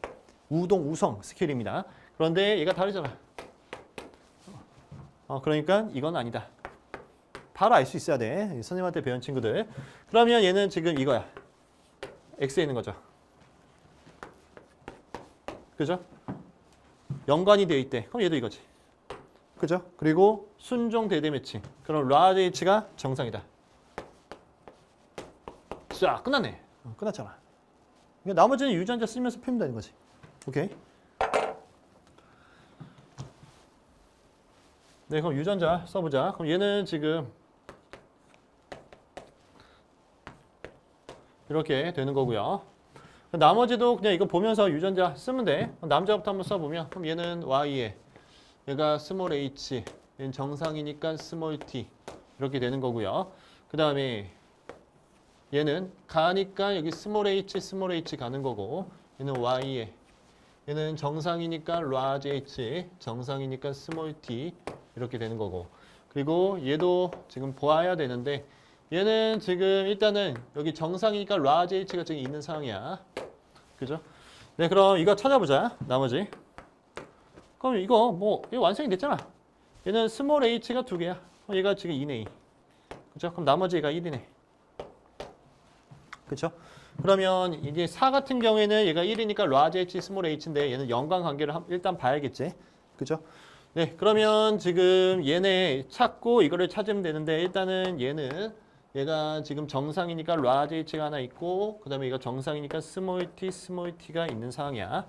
Speaker 1: 우동 우성 스케일입니다. 그런데 얘가 다르잖아. 그러니까 이건 아니다. 바로 알 수 있어야 돼. 선생님한테 배운 친구들. 그러면 얘는 지금 이거야. X에 있는 거죠. 그죠? 연관이 되어 있대. 그럼 얘도 이거지. 그죠? 그리고 순종 대대 매칭. 그럼 라지 H가 정상이다. 자, 끝났네. 끝났잖아. 그러니까 나머지는 유전자 쓰면서 풀면 되는 거지. 오케이. 네, 그럼 유전자 써보자. 그럼 얘는 지금 이렇게 되는 거고요. 나머지도 그냥 이거 보면서 유전자 쓰면 돼. 남자부터 한번 써보면 그럼 얘는 Y에 얘가 스몰 h, 얘는 정상이니까 스몰 t 이렇게 되는 거고요. 그 다음에 얘는 가니까 여기 스몰 h 가는 거고 얘는 Y에 얘는 정상이니까 large h, 정상이니까 스몰 t 이렇게 되는 거고 그리고 얘도 지금 보아야 되는데 얘는 지금 일단은 여기 정상이니까 large h가 지금 있는 상황이야. 그죠? 네, 그럼 이거 찾아보자. 나머지. 그럼 이거 뭐 이거 완성이 됐잖아. 얘는 스몰 h가 2개야. 얘가 지금 2네. 그죠? 그럼 나머지 얘가 1이네. 그죠? 그러면 이게 4 같은 경우에는 얘가 1이니까 large h, 스몰 h인데 얘는 연관 관계를 일단 봐야겠지. 그죠? 네, 그러면 지금 얘네 찾고 이거를 찾으면 되는데 일단은 얘가 지금 정상이니까 large h가 하나 있고 그 다음에 이거 정상이니까 스몰 t가 있는 상황이야.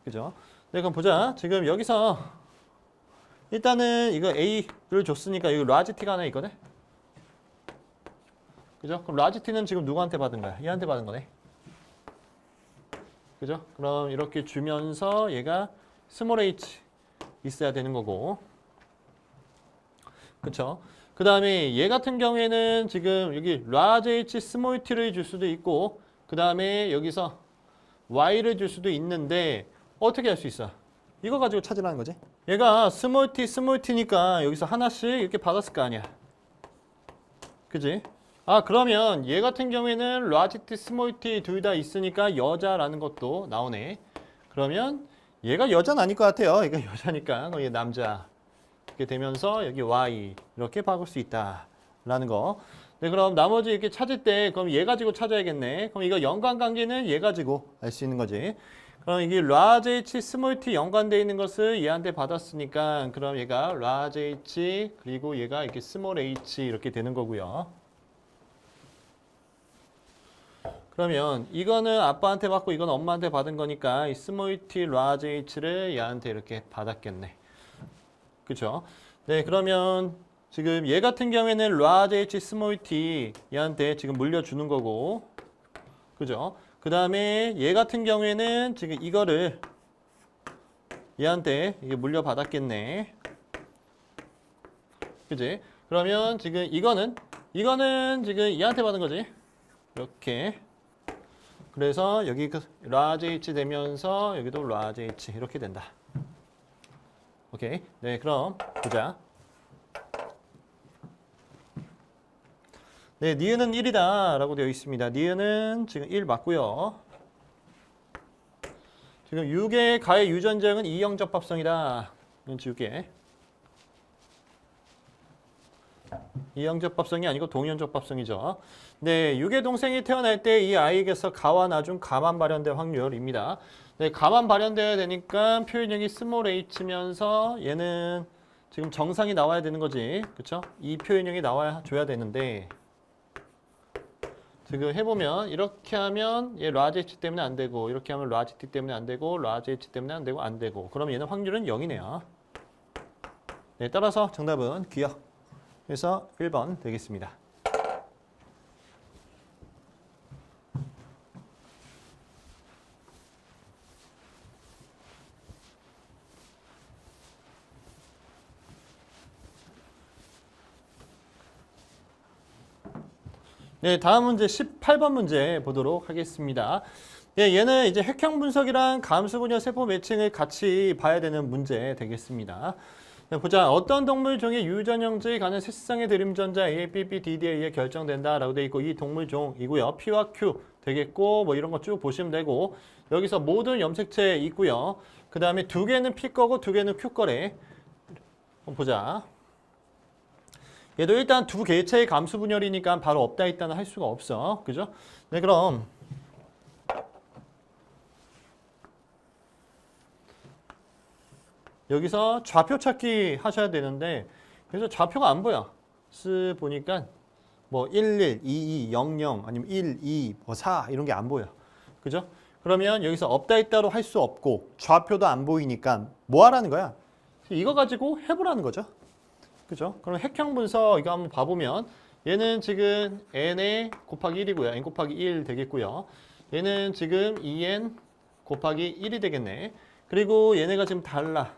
Speaker 1: 그죠? 네, 그럼 보자. 지금 여기서 일단은 이거 A를 줬으니까 이거 large t가 하나 있거든? 그죠? 그럼 large t는 지금 누구한테 받은 거야? 얘한테 받은 거네. 그죠? 그럼 이렇게 주면서 얘가 스몰 h 있어야 되는 거고. 그쵸? 그 다음에 얘 같은 경우에는 지금 여기 large h, 스몰 t를 줄 수도 있고 그 다음에 여기서 y를 줄 수도 있는데 어떻게 할 수 있어? 이거 가지고 찾으라는 거지. 얘가 스몰 t니까 여기서 하나씩 이렇게 받았을 거 아니야. 그지? 그러면 얘 같은 경우에는 large t, 스몰 t 둘 다 있으니까 여자라는 것도 나오네. 그러면 얘가 여자는 아닐 것 같아요. 얘가 여자니까 얘 남자. 이렇게 되면서 여기 y 이렇게 바꿀 수 있다라는 거. 네, 그럼 나머지 이렇게 찾을 때 그럼 얘 가지고 찾아야겠네. 그럼 이거 연관관계는 얘 가지고 알 수 있는 거지. 그럼 이게 large h, 스몰 t 연관되어 있는 것을 얘한테 받았으니까 그럼 얘가 large h 그리고 얘가 이렇게 스몰 h 이렇게 되는 거고요. 그러면 이거는 아빠한테 받고 이건 엄마한테 받은 거니까 이 스몰 t, large h를 얘한테 이렇게 받았겠네. 그쵸? 네, 그러면 지금 얘 같은 경우에는 large h, 스몰 t 얘한테 지금 물려주는 거고. 그죠? 그 다음에 얘 같은 경우에는 지금 이거를 얘한테 이게 물려받았겠네. 그지? 그러면 지금 이거는 지금 얘한테 받은 거지. 이렇게. 그래서 여기 large h 되면서 여기도 large h 이렇게 된다. 오케이. 네, 그럼 보자. 네, 니은은 1이다 라고 되어 있습니다. 니은은 지금 1 맞고요. 지금 6의 가의 유전자형은 이형 접합성이다. 이건 지울게. 이형 접합성이 아니고 동형 접합성이죠. 네, 6의 동생이 태어날 때 이 아이에게서 가와 나중 가만 발현될 확률입니다. 네, 가만 발현되어야 되니까 표현형이 스몰 h면서 얘는 지금 정상이 나와야 되는 거지. 그쵸? 이 표현형이 나와야 줘야 되는데 지금 해보면 이렇게 하면 얘 large h 때문에 안 되고 이렇게 하면 large t 때문에 안 되고 large h 때문에 안 되고 안 되고 그럼 얘는 확률은 0이네요. 네, 따라서 정답은 기억. 그래서 1번 되겠습니다. 네, 다음 문제 18번 문제 보도록 하겠습니다. 예, 얘는 이제 획형 분석이랑 감수분열 세포 매칭을 같이 봐야 되는 문제 되겠습니다. 보자. 어떤 동물 종의 유전형제에 관한 세상의 드림전자 A, B, B, D, D에 의해 결정된다라고 돼 있고 이 동물 종이고요. P와 Q 되겠고 뭐 이런 거 쭉 보시면 되고 여기서 모든 염색체 있고요. 그 다음에 두 개는 P 거고 두 개는 Q 거래. 한번 보자. 얘도 일단 두 개체의 감수 분열이니까 바로 없다 있다는 할 수가 없어. 그죠? 네, 그럼 여기서 좌표 찾기 하셔야 되는데 그래서 좌표가 안 보여. 보니까 뭐 11, 22, 00 아니면 1, 2, 뭐 4 이런 게 안 보여. 그죠? 그러면 여기서 없다 있다로 할 수 없고 좌표도 안 보이니까 뭐 하라는 거야? 이거 가지고 해보라는 거죠. 그죠? 그럼 핵형 분석 이거 한번 봐보면 얘는 지금 n에 곱하기 1이고요. n 곱하기 1 되겠고요. 얘는 지금 2n 곱하기 1이 되겠네. 그리고 얘네가 지금 달라.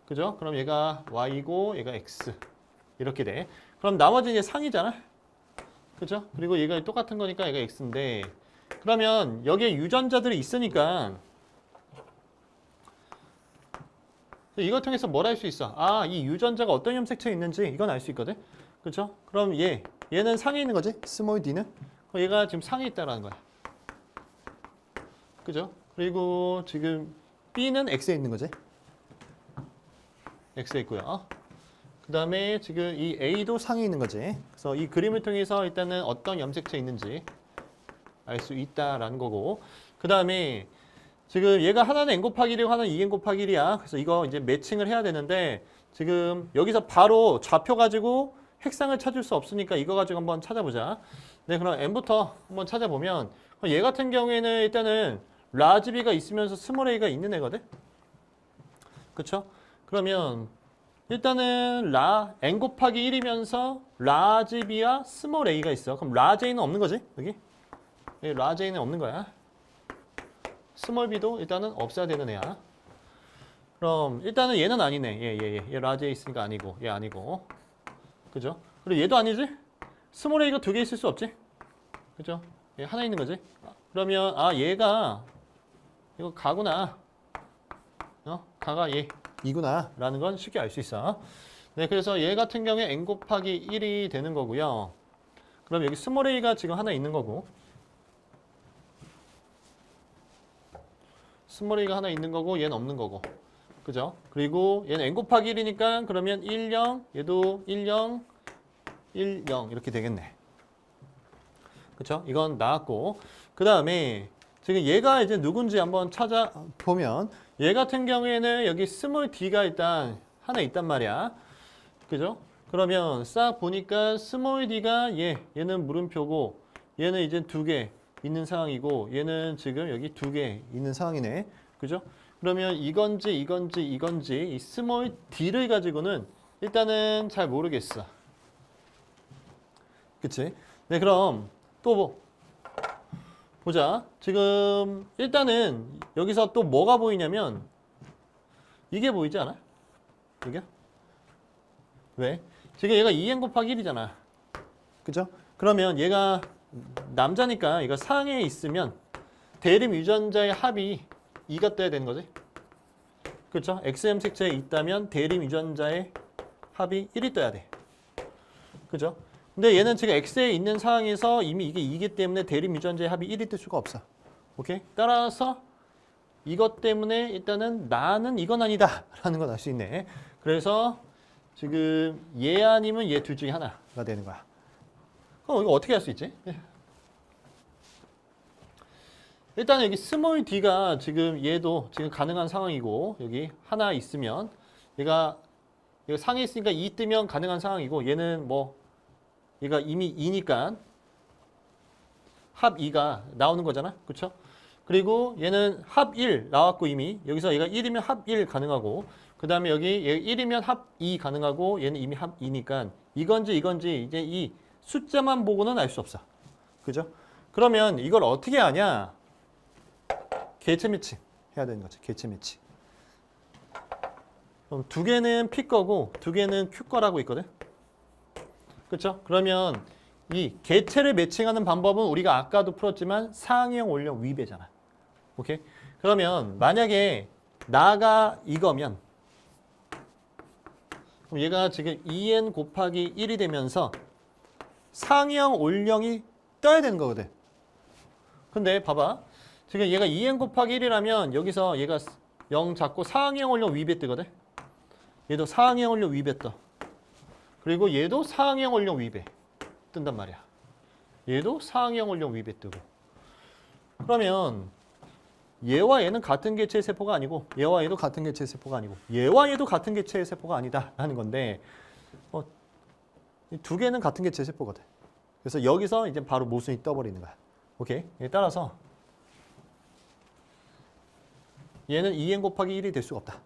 Speaker 1: 그죠? 그럼 얘가 y고 얘가 x 이렇게 돼. 그럼 나머지는 얘 상이잖아. 그죠? 그리고 얘가 똑같은 거니까 얘가 x인데 그러면 여기에 유전자들이 있으니까 이걸 통해서 뭘 할 수 있어? 아, 이 유전자가 어떤 염색체에 있는지 이건 알 수 있거든. 그렇죠? 그럼 얘는 상에 있는 거지? 스몰 d는? 그럼 얘가 지금 상에 있다라는 거야. 그죠? 그리고 지금 b는 x에 있는 거지. x에 있고요. 그 다음에 지금 이 a도 상에 있는 거지. 그래서 이 그림을 통해서 일단은 어떤 염색체에 있는지 알 수 있다라는 거고. 그 다음에 지금 얘가 하나는 n 곱하기 1이고 하나는 2n 곱하기 1이야. 그래서 이거 이제 매칭을 해야 되는데 지금 여기서 바로 좌표 가지고 핵상을 찾을 수 없으니까 이거 가지고 한번 찾아보자. 네, 그럼 n부터 한번 찾아보면 얘 같은 경우에는 일단은 라지 b가 있으면서 스몰 a가 있는 애거든. 그쵸? 그러면 일단은 n 곱하기 1이면서 라지 b와 스몰 a가 있어. 그럼 라지 a는 없는 거지? 여기? 라지 a는 없는 거야. 스몰 b도 일단은 없어야 되는 애야. 그럼 일단은 얘는 아니네. 얘 라지 A 있으니까 아니고 얘 아니고. 그죠? 그리고 얘도 아니지? 스몰 A가 두 개 있을 수 없지? 그죠? 얘 하나 있는 거지? 그러면 얘가 이거 가구나. 가가 얘 이구나 라는 건 쉽게 알 수 있어. 네, 그래서 얘 같은 경우에 n 곱하기 1이 되는 거고요. 그럼 여기 스몰 A가 지금 하나 있는 거고 스몰 a가 하나 있는 거고 얘는 없는 거고. 그죠? 그리고 얘는 n 곱하기 1이니까 그러면 1, 0, 얘도 1, 0, 1, 0 이렇게 되겠네. 그쵸? 이건 나왔고 그 다음에 지금 얘가 이제 누군지 한번 찾아보면 얘 같은 경우에는 여기 스몰 d가 일단 하나 있단 말이야. 그죠? 그러면 싹 보니까 스몰 d가 얘는 물음표고 얘는 이제 두 개 있는 상황이고 얘는 지금 여기 두 개 있는 상황이네. 그죠? 그러면 이건지 이 스몰 d를 가지고는 일단은 잘 모르겠어. 그치? 네, 그럼 또 보자. 지금 일단은 여기서 또 뭐가 보이냐면 이게 보이지 않아? 이게? 왜? 지금 얘가 2n 곱하기 1이잖아. 그죠? 그러면 얘가 남자니까 이거 상에 있으면 대립 유전자의 합이 2가 떠야 되는 거지. 그렇죠? X 염색체에 있다면 대립 유전자의 합이 1이 떠야 돼. 그죠? 근데 얘는 지금 X에 있는 상황에서 이미 이게 2기 때문에 대립 유전자의 합이 1이 뜰 수가 없어. 오케이? 따라서 이것 때문에 일단은 나는 이건 아니다 라는 건 알 수 있네. 그래서 지금 얘 아니면 얘 둘 중에 하나가 되는 거야. 그럼 이거 어떻게 할 수 있지? 일단 여기 스몰 d가 지금 얘도 지금 가능한 상황이고 여기 하나 있으면 얘가 상에 있으니까 2 뜨면 가능한 상황이고 얘는 뭐 얘가 이미 2니까 합 2가 나오는 거잖아. 그렇죠? 그리고 얘는 합 1 나왔고 이미 여기서 얘가 1이면 합 1 가능하고 그 다음에 여기 얘 1이면 합 2 가능하고 얘는 이미 합 2니까 이건지 이제 이 숫자만 보고는 알 수 없어. 그죠? 그러면 이걸 어떻게 하냐? 개체 매칭 해야 되는 거지. 개체 매칭. 그럼 두 개는 P 거고 두 개는 Q 거라고 있거든. 그렇죠? 그러면 이 개체를 매칭하는 방법은 우리가 아까도 풀었지만 상형, 원령, 위배잖아. 오케이? 그러면 만약에 나가 이거면 그럼 얘가 지금 2n 곱하기 1이 되면서 상형 올형이 떠야 되는 거거든. 근데 봐봐. 지금 얘가 2n 곱하기 1이라면 여기서 얘가 0 잡고 상형 올형 위배 뜨거든. 얘도 상형 올형 위배 떠. 그리고 얘도 상형 올형 위배 뜬단 말이야. 얘도 상형 올형 위배 뜨고. 그러면 얘와 얘는 같은 개체의 세포가 아니고 얘와 얘도 같은 개체의 세포가 아니고 얘와 얘도 같은 개체의 세포가 아니다라는 건데 이 두 개는 같은 개체의 세포거든. 그래서 여기서 이제 바로 모순이 떠버리는 거야. 오케이? 따라서 얘는 2n 곱하기 1이 될 수가 없다.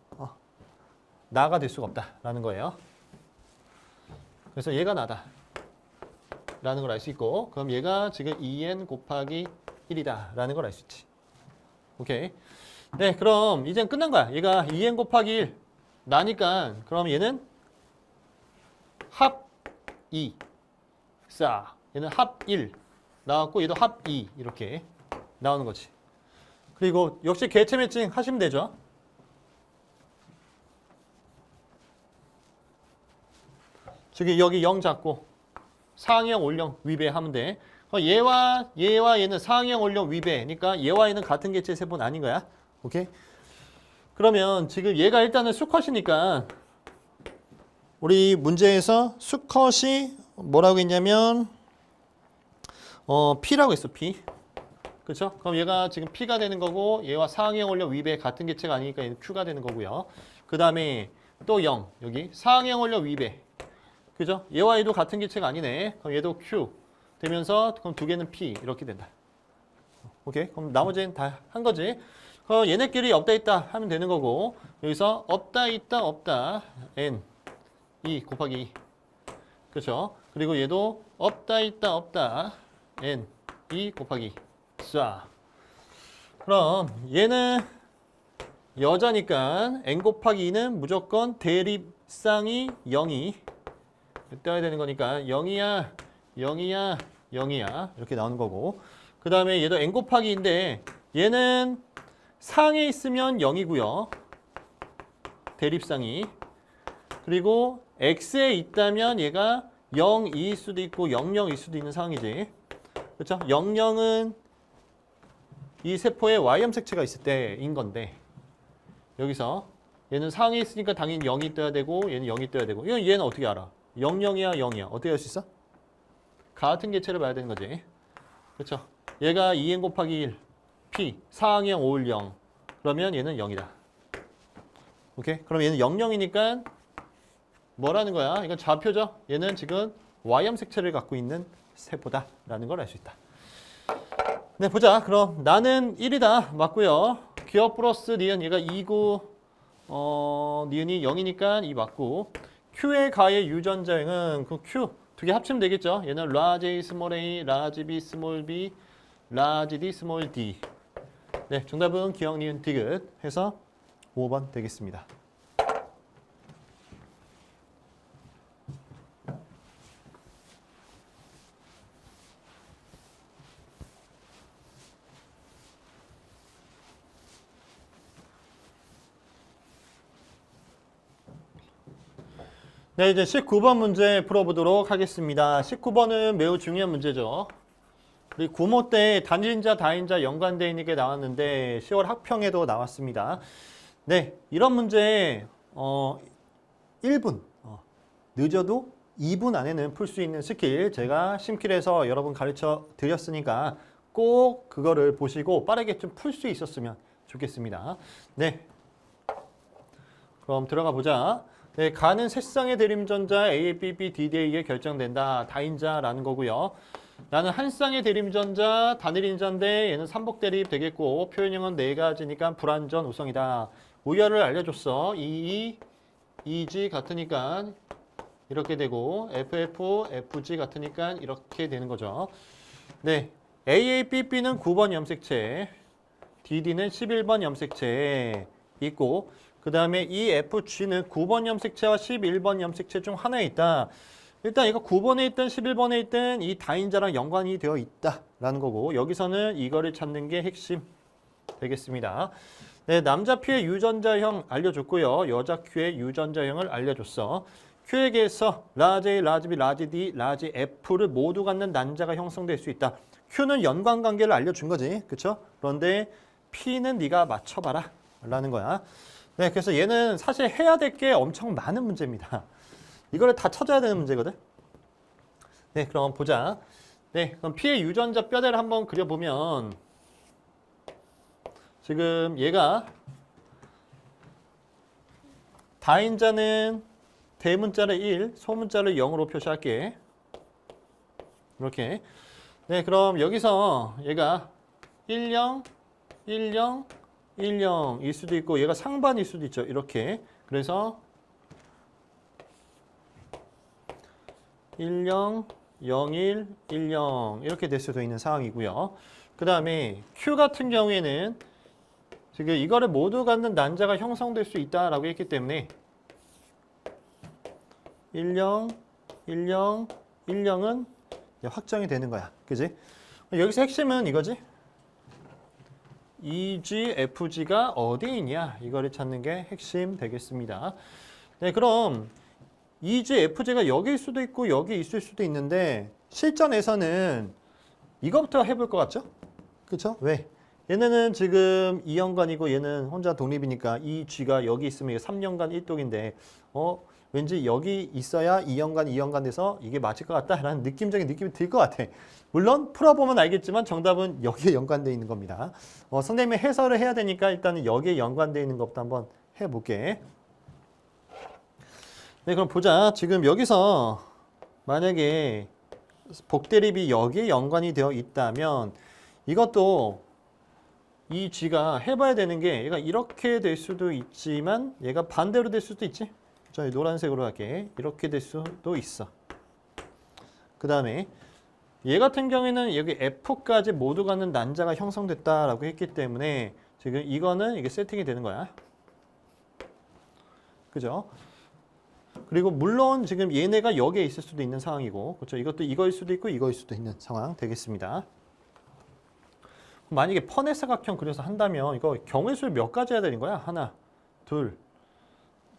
Speaker 1: 나가 될 수가 없다라는 거예요. 그래서 얘가 나다 라는 걸 알 수 있고 그럼 얘가 지금 2n 곱하기 1이다 라는 걸 알 수 있지. 오케이. 네, 그럼 이젠 끝난 거야. 얘가 2n 곱하기 1 나니까 그럼 얘는 합 2 싸. 얘는 합 1 나왔고 얘도 합 2 이렇게 나오는 거지. 그리고 역시 개체 매칭 하시면 되죠. 저기 여기 0 잡고 상형 올형 위배하면 돼. 얘와 얘는 상형 올형 위배니까 얘와 얘는 같은 개체 세포는 아닌 거야. 오케이? 그러면 지금 얘가 일단은 수컷이니까 우리 문제에서 수컷이 뭐라고 했냐면 P라고 했어. P. 그렇죠? 그럼 얘가 지금 P가 되는 거고 얘와 상형 올형 위배 같은 개체가 아니니까 얘는 Q가 되는 거고요. 그 다음에 또 0 여기 상형 올형 위배. 그죠? 얘와 얘도 같은 개체가 아니네. 그럼 얘도 Q 되면서 그럼 두 개는 P 이렇게 된다. 오케이? 그럼 나머지는 다 한 거지. 그럼 얘네끼리 없다 있다 하면 되는 거고 여기서 없다 있다 없다 N 2 곱하기 2. 그렇죠? 그리고 얘도 없다 있다 없다 N 2 곱하기 2. 자, 그럼 얘는 여자니까 N 곱하기 2는 무조건 대립상이 0이 떠야 되는 거니까 0이야 0이야 0이야 이렇게 나오는 거고 그 다음에 얘도 N 곱하기 2인데 얘는 상에 있으면 0이고요. 대립상이. 그리고 X에 있다면 얘가 0일 수도 있고 00일 수도 있는 상황이지. 그렇죠? 00은 이 세포에 Y염색체가 있을 때인 건데 여기서 얘는 상에 있으니까 당연히 0이 떠야 되고 얘는 0이 떠야 되고 이건 얘는 어떻게 알아? 00이야 0이야. 어떻게 할 수 있어? 같은 개체를 봐야 되는 거지. 그렇죠? 얘가 2n 곱하기 1 P 상형 5일 0 그러면 얘는 0이다. 오케이? 그럼 얘는 00이니까 뭐라는 거야? 이건 좌표죠? 얘는 지금 Y염색체를 갖고 있는 세포다라는 걸 알 수 있다. 네, 보자. 그럼 나는 1이다. 맞고요. 기억 플러스 니은 얘가 2고 니은이 0이니까 2 맞고 Q의 가의 유전자형은 그 Q 두 개 합치면 되겠죠. 얘는 large A, small a, large B, small b, large D, small d. 네, 정답은 기억 니은 디귿 해서 5번 되겠습니다. 네, 이제 19번 문제 풀어보도록 하겠습니다. 19번은 매우 중요한 문제죠. 우리 구모 때 단일인자, 다인자 연관되어 있는 게 나왔는데 10월 학평에도 나왔습니다. 네, 이런 문제 1분, 늦어도 2분 안에는 풀 수 있는 스킬 제가 심킬에서 여러분 가르쳐 드렸으니까 꼭 그거를 보시고 빠르게 좀 풀 수 있었으면 좋겠습니다. 네, 그럼 들어가 보자. 네, 가는 세 쌍의 대림전자 A, B, B, D, D에 결정된다. 다인자라는 거고요. 나는 한 쌍의 대림전자 단일인자인데 얘는 삼복대립 되겠고 표현형은 네 가지니까 불완전 우성이다. 우열을 알려줬어. EG 같으니까 이렇게 되고 FF, FG 같으니까 이렇게 되는 거죠. 네, AA, BB는 9번 염색체, DD는 11번 염색체 있고 그 다음에 이 FG는 9번 염색체와 11번 염색체 중 하나에 있다. 일단 이거 9번에 있든 11번에 있든 이 다인자랑 연관이 되어 있다라는 거고 여기서는 이거를 찾는 게 핵심 되겠습니다. 네, 남자 P의 유전자형 알려줬고요. 여자 Q의 유전자형을 알려줬어. Q에게서 라지 A, 라지 B, 라지 D, 라지 F를 모두 갖는 난자가 형성될 수 있다. Q는 연관관계를 알려준 거지. 그쵸? 그런데 P는 네가 맞춰봐라 라는 거야. 네, 그래서 얘는 사실 해야 될 게 엄청 많은 문제입니다. 이거를 다 찾아야 되는 문제거든. 네, 그럼 보자. 네, 그럼 P의 유전자 뼈대를 한번 그려보면 지금 얘가 다인자는 대문자를 1, 소문자를 0으로 표시할게. 이렇게. 네, 그럼 여기서 얘가 10, 10, 10일 수도 있고 얘가 상반일 수도 있죠. 이렇게. 그래서 10, 01, 10 이렇게 될 수도 있는 상황이고요. 그 다음에 Q 같은 경우에는 지금 이거를 모두 갖는 난자가 형성될 수 있다라고 했기 때문에 10, 10, 10은 확정이 되는 거야. 그지? 여기서 핵심은 이거지. EG, FG가 어디에 있냐? 이거를 찾는 게 핵심 되겠습니다. 네, 그럼 EG, FG가 여기일 수도 있고 여기 있을 수도 있는데 실전에서는 이거부터 해볼 것 같죠? 그쵸? 왜? 얘네는 지금 2연관이고 얘는 혼자 독립이니까 이 G가 여기 있으면 3연관 1독인데 왠지 여기 있어야 2연관 2연관 돼서 이게 맞을 것 같다라는 느낌적인 느낌이 들 것 같아. 물론 풀어보면 알겠지만 정답은 여기에 연관되어 있는 겁니다. 선생님이 해설을 해야 되니까 일단은 여기에 연관되어 있는 것부터 한번 해볼게. 네, 그럼 보자. 지금 여기서 만약에 복대립이 여기에 연관이 되어 있다면 이것도 이 G가 해봐야 되는 게 얘가 이렇게 될 수도 있지만 얘가 반대로 될 수도 있지. 자, 노란색으로 할게. 이렇게 될 수도 있어. 그 다음에 얘 같은 경우에는 여기 F까지 모두 갖는 난자가 형성됐다라고 했기 때문에 지금 이거는 이게 세팅이 되는 거야. 그죠? 그리고 물론 지금 얘네가 여기에 있을 수도 있는 상황이고, 그렇죠? 이것도 이거일 수도 있고 이거일 수도 있는 상황 되겠습니다. 만약에 퍼넷 사각형 그려서 한다면 이거 경우의 몇 가지 해야 되는 거야? 하나, 둘,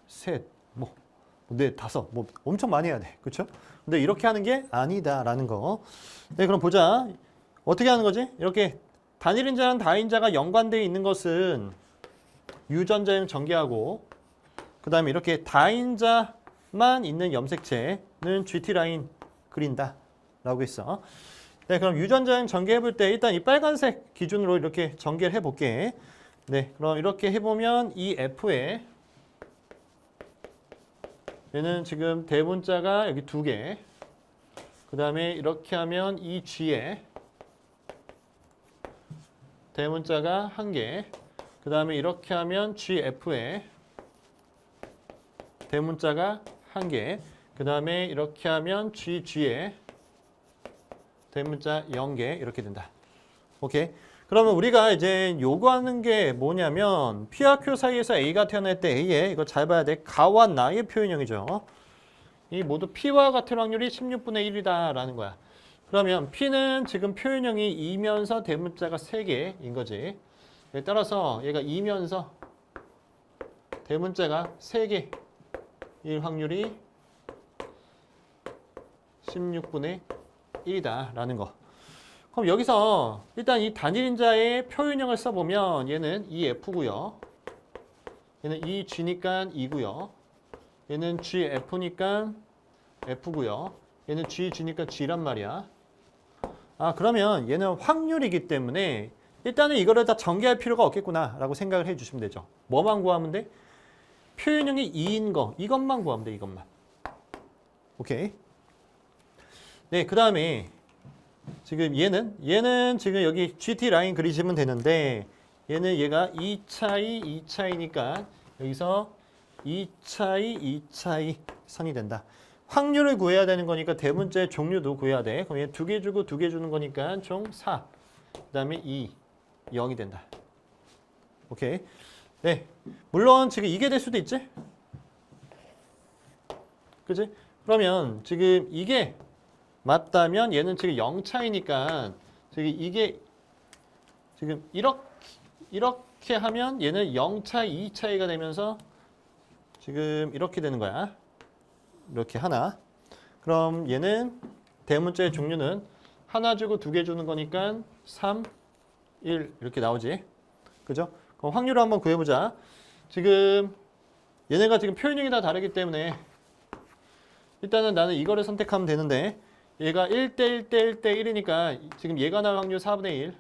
Speaker 1: 셋, 넷, 다섯, 엄청 많이 해야 돼. 그렇죠? 근데 이렇게 하는 게 아니다라는 거. 네, 그럼 보자. 어떻게 하는 거지? 이렇게 단일인자랑 다인자가 연관되어 있는 것은 유전자형 전개하고 그 다음에 이렇게 다인자만 있는 염색체는 GT라인 그린다 라고 했어. 네, 그럼 유전자형 전개해볼 때 일단 이 빨간색 기준으로 이렇게 전개를 해볼게. 네, 그럼 이렇게 해보면 이 F에 얘는 지금 대문자가 여기 2개. 그 다음에 이렇게 하면 이 G에 대문자가 1개. 그 다음에 이렇게 하면 GF에 대문자가 1개. 그 다음에 이렇게 하면 GG에 대문자 0개 이렇게 된다. 오케이. 그러면 우리가 이제 요구하는 게 뭐냐면 P와 Q 사이에서 A가 태어날 때 A의 이거 잘 봐야 돼. 가와 나의 표현형이죠. 이 모두 P와 같은 확률이 16분의 1이다 라는 거야. 그러면 P는 지금 표현형이 2면서 대문자가 3개인 거지. 따라서 얘가 2면서 대문자가 3개일 확률이 16분의 1이다 라는 거. 그럼 여기서 일단 이 단일인자의 표현형을 써보면 얘는 EF고요. 얘는 EG니까 E고요. 얘는 GF니까 F고요. 얘는 GG니까 G란 말이야. 그러면 얘는 확률이기 때문에 일단은 이거를 다 전개할 필요가 없겠구나 라고 생각을 해주시면 되죠. 뭐만 구하면 돼? 표현형이 2인 거 이것만 구하면 돼. 이것만. 오케이. 네, 그 다음에 지금 얘는 지금 여기 GT 라인 그리시면 되는데 얘는 얘가 2차이 2차이니까 여기서 2차이 2차이 선이 된다. 확률을 구해야 되는 거니까 대문자의 종류도 구해야 돼. 그럼 얘 2개 주고 2개 주는 거니까 총 4. 그 다음에 2, 0이 된다. 오케이. 네. 물론 지금 이게 될 수도 있지? 그치? 그러면 지금 이게 맞다면 얘는 지금 0차이니까 지금 이게 지금 이렇게 하면 얘는 0차이 2차이가 되면서 지금 이렇게 되는 거야. 이렇게 하나. 그럼 얘는 대문자의 종류는 하나 주고 두 개 주는 거니까 3, 1 이렇게 나오지. 그죠? 그럼 확률을 한번 구해보자. 지금 얘네가 지금 표현형이 다 다르기 때문에 일단은 나는 이거를 선택하면 되는데 얘가 1대 1대 1대 1이니까 지금 얘가 나올 확률 4분의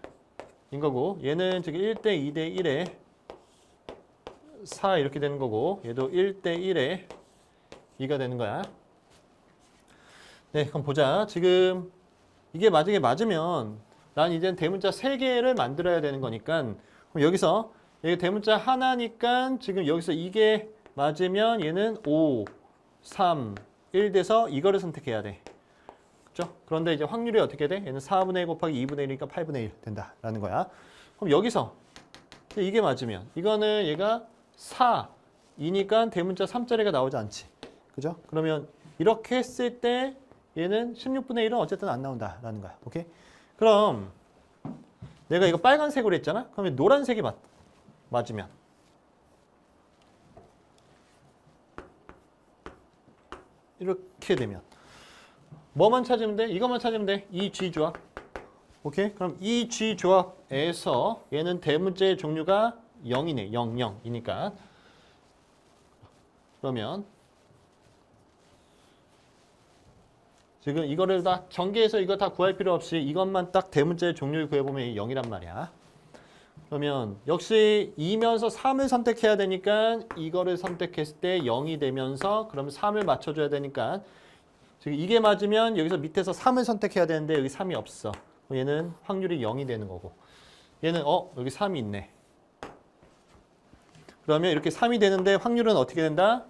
Speaker 1: 1인 거고 얘는 지금 1대 2대 1에 4 이렇게 되는 거고 얘도 1대 1에 2가 되는 거야. 네, 그럼 보자. 지금 이게 만약에 맞으면 난 이제 대문자 3개를 만들어야 되는 거니까 그럼 여기서 여기 대문자 하나니까 지금 여기서 이게 맞으면 얘는 5, 3, 1 돼서 이거를 선택해야 돼. 그렇죠? 그런데 이제 확률이 어떻게 돼? 얘는 4분의 1 곱하기 2분의 1이니까 8분의 1 된다라는 거야. 그럼 여기서 이게 맞으면 이거는 얘가 4이니까 대문자 3자리가 나오지 않지. 그죠? 그러면 이렇게 했을 때 얘는 16분의 1은 어쨌든 안 나온다라는 거야. 오케이? 그럼 내가 이거 빨간색으로 했잖아? 그러면 노란색이 맞으면 이렇게 되면 뭐만 찾으면 돼? 이것만 찾으면 돼. 이 G 조합. 오케이? 그럼 이 G 조합에서 얘는 대문자의 종류가 0이네. 0, 0이니까. 그러면 지금 이거를 다 전개해서 이거 다 구할 필요 없이 이것만 딱 대문자의 종류를 구해보면 0이란 말이야. 그러면 역시 2면서 3을 선택해야 되니까 이거를 선택했을 때 0이 되면서 그러면 3을 맞춰줘야 되니까 지금 이게 맞으면 여기서 밑에서 3을 선택해야 되는데 여기 3이 없어. 얘는 확률이 0이 되는 거고 얘는 여기 3이 있네. 그러면 이렇게 3이 되는데 확률은 어떻게 된다?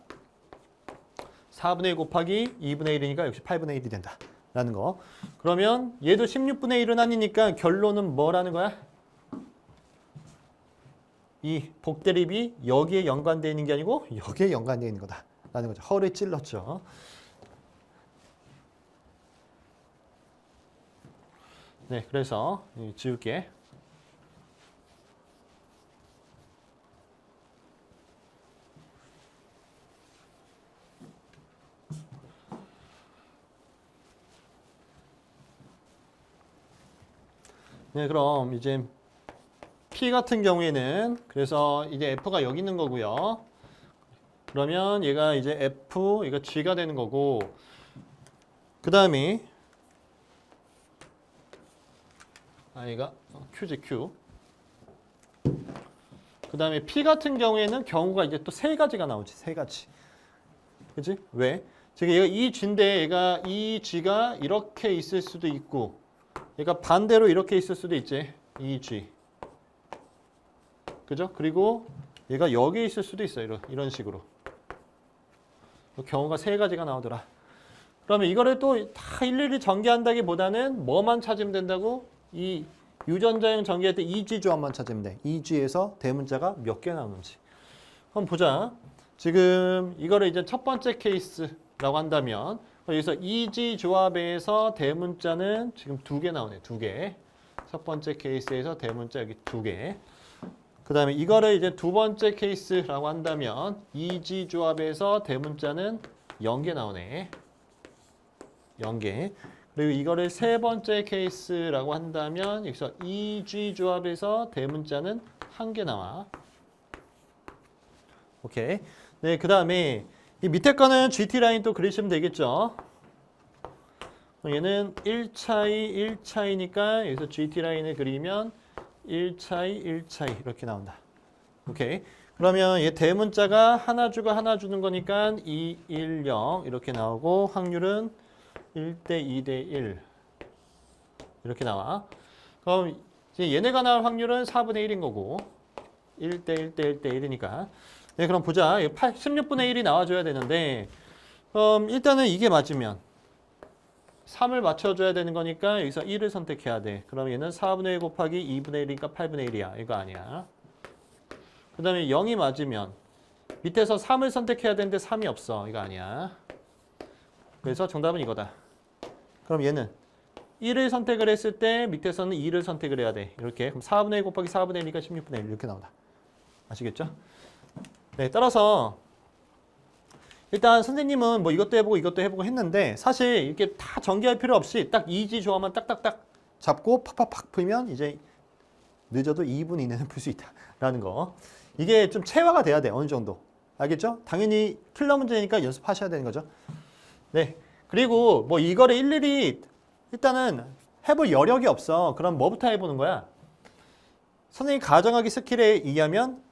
Speaker 1: 4분의 1 곱하기 2분의 1이니까 역시 8분의 1이 된다 라는 거. 그러면 얘도 16분의 1은 아니니까 결론은 뭐라는 거야? 이 복대립이 여기에 연관되어 있는 게 아니고 여기에 연관되어 있는 거다 라는 거죠. 허를 찔렀죠. 네, 그래서 지울게. 네, 그럼 이제 P 같은 경우에는 그래서 이제 F가 여기 있는 거고요. 그러면 얘가 이제 F, 이거 G가 되는 거고 그 다음에 얘가 Q지 Q. 그 다음에 P 같은 경우에는 경우가 이제 또 세 가지가 나오지. 세 가지. 그치? 왜? 지금 얘가 이 G인데 얘가 이 G가 이렇게 있을 수도 있고 얘가 반대로 이렇게 있을 수도 있지. 이 G. 그죠? 그리고 얘가 여기 있을 수도 있어요. 이런 식으로. 경우가 세 가지가 나오더라. 그러면 이거를 또 다 일일이 전개한다기보다는 뭐만 찾으면 된다고? 이 유전자형 전개할 때 EG 조합만 찾으면 돼. EG에서 대문자가 몇 개 나오는지. 한번 보자. 지금 이거를 이제 첫 번째 케이스라고 한다면 여기서 EG 조합에서 대문자는 지금 2개 나오네. 2개. 첫 번째 케이스에서 대문자 여기 2개. 그 다음에 이거를 이제 두 번째 케이스라고 한다면 EG 조합에서 대문자는 0개 나오네. 0개. 그리고 이거를 세 번째 케이스라고 한다면 여기서 EG 조합에서 대문자는 1개 나와. 오케이. 네, 그 다음에 이 밑에 거는 GT 라인 또 그리시면 되겠죠. 얘는 1차이, 1차이니까 여기서 GT 라인을 그리면 1차이, 1차이 이렇게 나온다. 오케이. 그러면 얘 대문자가 하나 주고 하나 주는 거니까 2, 1, 0 이렇게 나오고 확률은 1대 2대 1 이렇게 나와. 그럼 이제 얘네가 나올 확률은 4분의 1인 거고 1대 1대 1대 1이니까. 네, 그럼 보자. 16분의 1이 나와줘야 되는데 일단은 이게 맞으면 3을 맞춰줘야 되는 거니까 여기서 1을 선택해야 돼. 그럼 얘는 4분의 1 곱하기 2분의 1이니까 8분의 1이야. 이거 아니야. 그 다음에 0이 맞으면 밑에서 3을 선택해야 되는데 3이 없어. 이거 아니야. 그래서 정답은 이거다. 그럼 얘는 1을 선택을 했을 때 밑에서는 2를 선택을 해야 돼. 이렇게. 그럼 4분의 1 곱하기 4분의 1이니까 16분의 1 이렇게 나온다. 아시겠죠? 네, 따라서 일단 선생님은 뭐 이것도 해보고 했는데 사실 이렇게 다 전개할 필요 없이 딱 이지 조합만 딱딱딱 잡고 팍팍팍 풀면 이제 늦어도 2분 이내는 풀 수 있다라는 거. 이게 좀 체화가 돼야 돼, 어느 정도. 알겠죠? 당연히 킬러 문제니까 연습하셔야 되는 거죠. 네. 그리고 뭐 이거를 일일이 일단은 해볼 여력이 없어. 그럼 뭐부터 해보는 거야? 선생님 가정하기 스킬에 의하면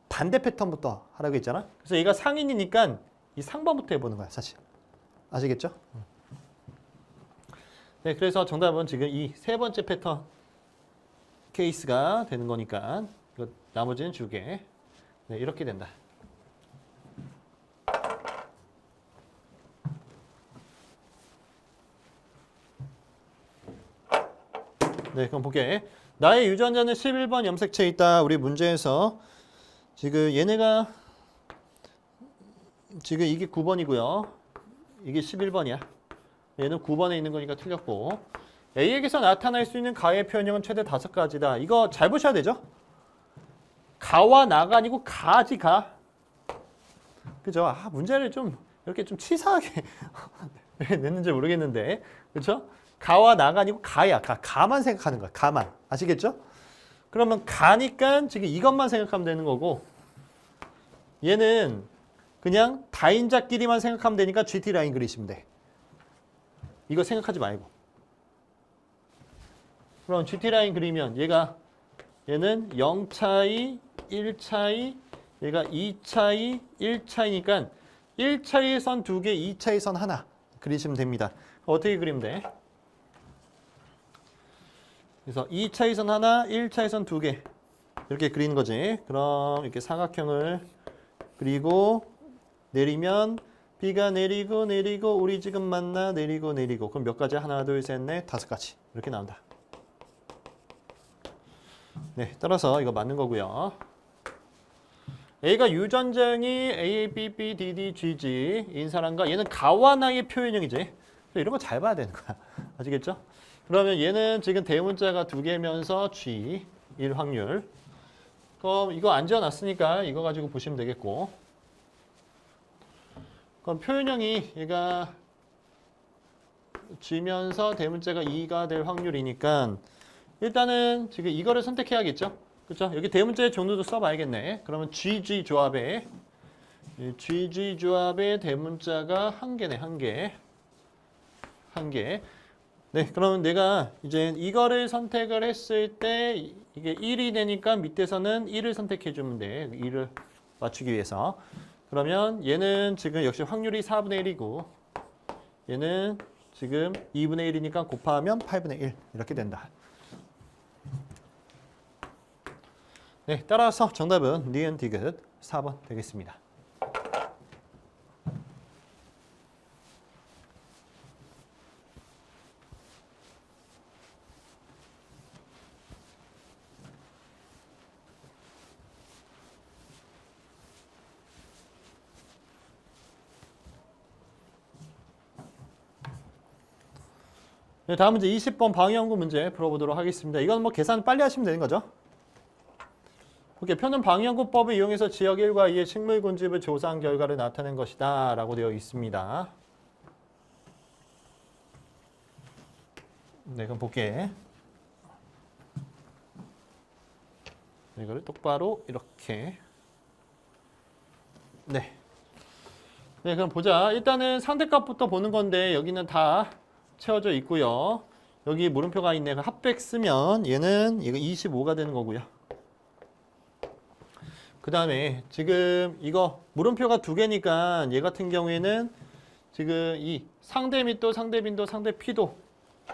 Speaker 1: 반대 패턴부터 하라고 했잖아. 그래서 얘가 상인이니까 이 상반부터 해보는 거야, 사실. 아시겠죠? 네, 그래서 정답은 지금 이 세 번째 패턴 케이스가 되는 거니까 이거 나머지는 주게. 네, 이렇게 된다. 네, 그럼 볼게. 나의 유전자는 11번 염색체에 있다. 우리 문제에서 지금 얘네가 지금 이게 9번이고요. 이게 11번이야. 얘는 9번에 있는 거니까 틀렸고. A에게서 나타날 수 있는 가의 표현형은 최대 5가지다. 이거 잘 보셔야 되죠? 가와 나가 아니고 가지 가. 그죠? 아, 문제를 좀 이렇게 좀 치사하게 냈는지 모르겠는데. 그렇죠? 가와 나가 아니고 가야. 가만 생각하는 거야. 가만. 아시겠죠? 그러면 가니까 지금 이것만 생각하면 되는 거고 얘는 그냥 다인자끼리만 생각하면 되니까 GT 라인 그리시면 돼. 이거 생각하지 말고. 그럼 GT 라인 그리면 얘는 0차이, 1차이, 얘가 2차이, 1차이니까 1차의 선 2개, 2차의 선 하나 그리시면 됩니다. 어떻게 그리면 돼? 그래서 2차의 선 하나, 1차의 선 2개 이렇게 그리는 거지. 그럼 이렇게 사각형을 그리고 내리면 비가 내리고 우리 지금 만나 내리고 그럼 몇 가지? 하나, 둘, 셋, 넷, 5가지 이렇게 나온다. 네, 따라서 이거 맞는 거고요. A가 유전자형이 A, B, B, D, D, G, G인 사람과 얘는 가와 나의 표현형이지. 이런 거 잘 봐야 되는 거야. 아시겠죠? 그러면 얘는 지금 대문자가 2개면서 G일 확률. 그럼 이거 안 지어놨으니까 이거 가지고 보시면 되겠고. 그럼 표현형이 얘가 G면서 대문자가 2가 될 확률이니까 일단은 지금 이거를 선택해야겠죠? 그렇죠? 여기 대문자의 종류도 써봐야겠네. 그러면 GG 조합에 대문자가 한 개네, 한 개. 네, 그러면 내가 이제 이거를 선택을 했을 때 이게 1이 되니까 밑에서는 1을 선택해 주면 돼. 1을 맞추기 위해서. 그러면 얘는 지금 역시 확률이 4분의 1이고 얘는 지금 2분의 1이니까 곱하면 8분의 1 이렇게 된다. 네, 따라서 정답은 니은 디귿 4번 되겠습니다. 네, 다음 문제 20번 방위연구 문제 풀어보도록 하겠습니다. 이건 뭐 계산 빨리 하시면 되는 거죠. 오케이, 표는 방위연구법을 이용해서 지역 1과 2의 식물 군집을 조사한 결과를 나타낸 것이다 라고 되어 있습니다. 네, 그럼 볼게. 이거를 똑바로 이렇게. 네. 네, 그럼 보자. 일단은 상대값부터 보는 건데 여기는 다 채워져 있고요. 여기 물음표가 있네. 합백 쓰면 얘는 이거 25가 되는 거고요. 그 다음에 지금 이거 물음표가 2개니까 얘 같은 경우에는 지금 이 상대 밑도, 상대 빈도, 상대 피도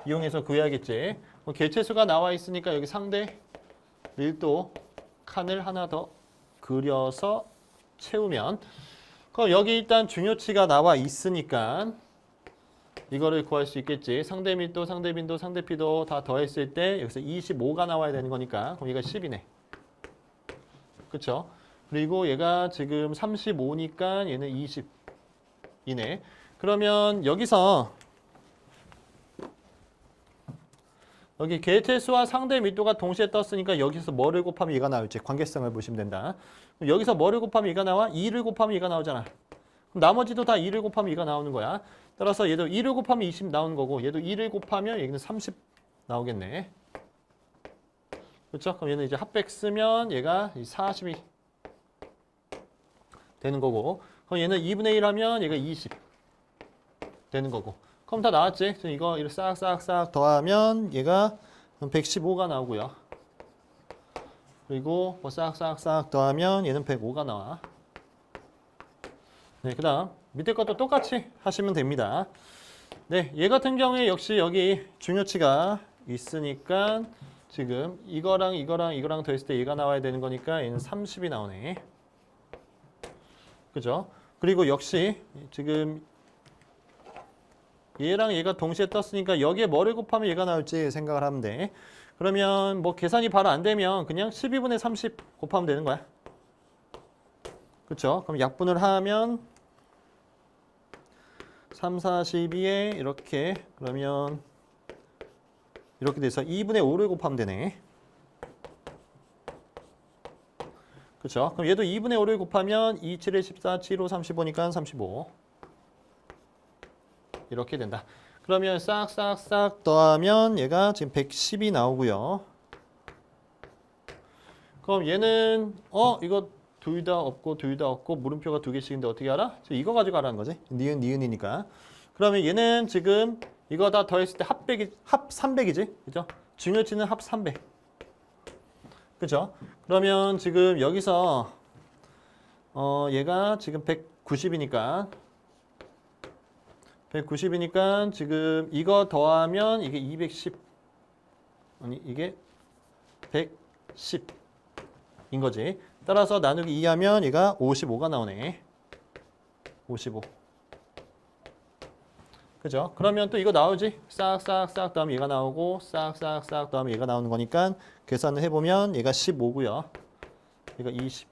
Speaker 1: 이용해서 구해야겠지. 개체수가 나와 있으니까 여기 상대 밀도 칸을 하나 더 그려서 채우면 그럼 여기 일단 중요치가 나와 있으니까 이거를 구할 수 있겠지. 상대 밀도, 상대 빈도, 상대 피도 다 더했을 때 여기서 25가 나와야 되는 거니까 그럼 얘가 10이네. 그쵸? 그리고 얘가 지금 35니까 얘는 20이네. 그러면 여기서 여기 개체수와 상대 밀도가 동시에 떴으니까 여기서 뭐를 곱하면 얘가 나올지 관계성을 보시면 된다. 여기서 뭐를 곱하면 얘가 나와? 2를 곱하면 얘가 나오잖아. 그럼 나머지도 다 2를 곱하면 2가 나오는 거야. 따라서 얘도 2를 곱하면 20 나오는 거고 얘도 2를 곱하면 여기는 30 나오겠네. 그렇죠? 그럼 얘는 이제 합백 쓰면 얘가 40이 되는 거고 그럼 얘는 2분의 1 하면 얘가 20 되는 거고 그럼 다 나왔지? 그래서 이거 이렇게 싹싹싹 더하면 얘가 115가 나오고요. 그리고 뭐 싹싹싹 더하면 얘는 105가 나와. 네, 그 다음 밑에 것도 똑같이 하시면 됩니다. 네, 얘 같은 경우에 역시 여기 중요치가 있으니까 지금 이거랑 더했을 때 얘가 나와야 되는 거니까 얘는 30이 나오네. 그죠? 그리고 역시 지금 얘랑 얘가 동시에 떴으니까 여기에 뭐를 곱하면 얘가 나올지 생각을 하면 돼. 그러면 뭐 계산이 바로 안 되면 그냥 12분의 30 곱하면 되는 거야. 그렇죠? 그럼 약분을 하면 3, 42에 이렇게 그러면 이렇게 돼서 2분의 5를 곱하면 되네. 그렇죠? 그럼 얘도 2분의 5를 곱하면 2, 7에 14, 7, 5, 35니까 35 이렇게 된다. 그러면 싹싹싹 더하면 얘가 지금 110이 나오고요. 그럼 얘는 이거 둘 다 없고 물음표가 2개씩인데 어떻게 알아? 이거 가지고 알아는 거지. 니은이니까. 그러면 얘는 지금 이거 다 더했을 때 합 300이지. 그죠? 중요치는 합 300. 그죠? 그러면 지금 여기서 얘가 지금 190이니까 지금 이거 더하면 이게 210 아니 이게 110인 거지. 따라서 나누기 2하면 얘가 55가 나오네. 55. 그죠? 그러면 또 이거 나오지? 싹싹싹 더하면 얘가 나오고 싹싹싹 더하면 얘가 나오는 거니까 계산을 해보면 얘가 15고요. 얘가 20.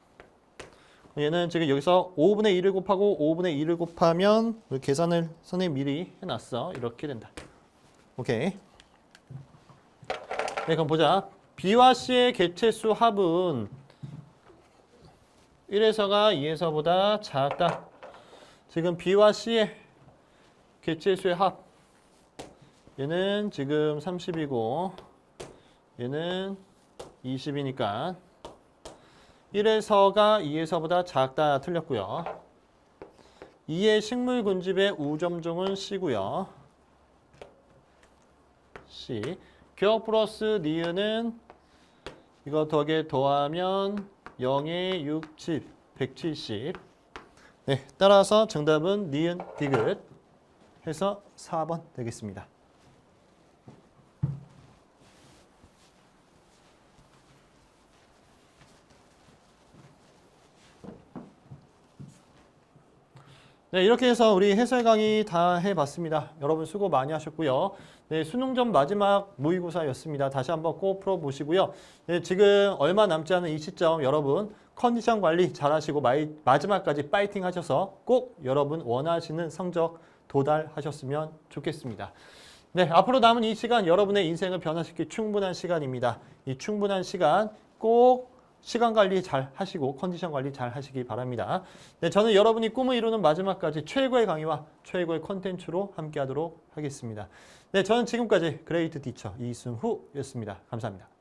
Speaker 1: 얘는 지금 여기서 5분의 1을 곱하고 5분의 2를 곱하면 계산을 선생님 미리 해놨어. 이렇게 된다. 오케이. 네, 그럼 보자. B와 C의 객체수 합은 1에서가 2에서보다 작다. 지금 B와 C의 객체수의 합. 얘는 지금 30이고 얘는 20이니까 1에서가 2에서보다 작다 틀렸고요. 2의 식물 군집의 우점종은 C고요. C. 겨 플러스 니은은 이거 덕에 더하면 0에 6, 7, 170. 네, 따라서 정답은 니은 디귿 해서 4번 되겠습니다. 네, 이렇게 해서 우리 해설 강의 다 해봤습니다. 여러분 수고 많이 하셨고요. 네, 수능 전 마지막 모의고사였습니다. 다시 한번 꼭 풀어보시고요. 네, 지금 얼마 남지 않은 이 시점 여러분 컨디션 관리 잘 하시고 마지막까지 파이팅 하셔서 꼭 여러분 원하시는 성적 도달하셨으면 좋겠습니다. 네, 앞으로 남은 이 시간 여러분의 인생을 변화시킬 충분한 시간입니다. 이 충분한 시간 꼭 시간 관리 잘 하시고 컨디션 관리 잘 하시기 바랍니다. 네, 저는 여러분이 꿈을 이루는 마지막까지 최고의 강의와 최고의 콘텐츠로 함께 하도록 하겠습니다. 네, 저는 지금까지 그레이트 티처 이승후였습니다. 감사합니다.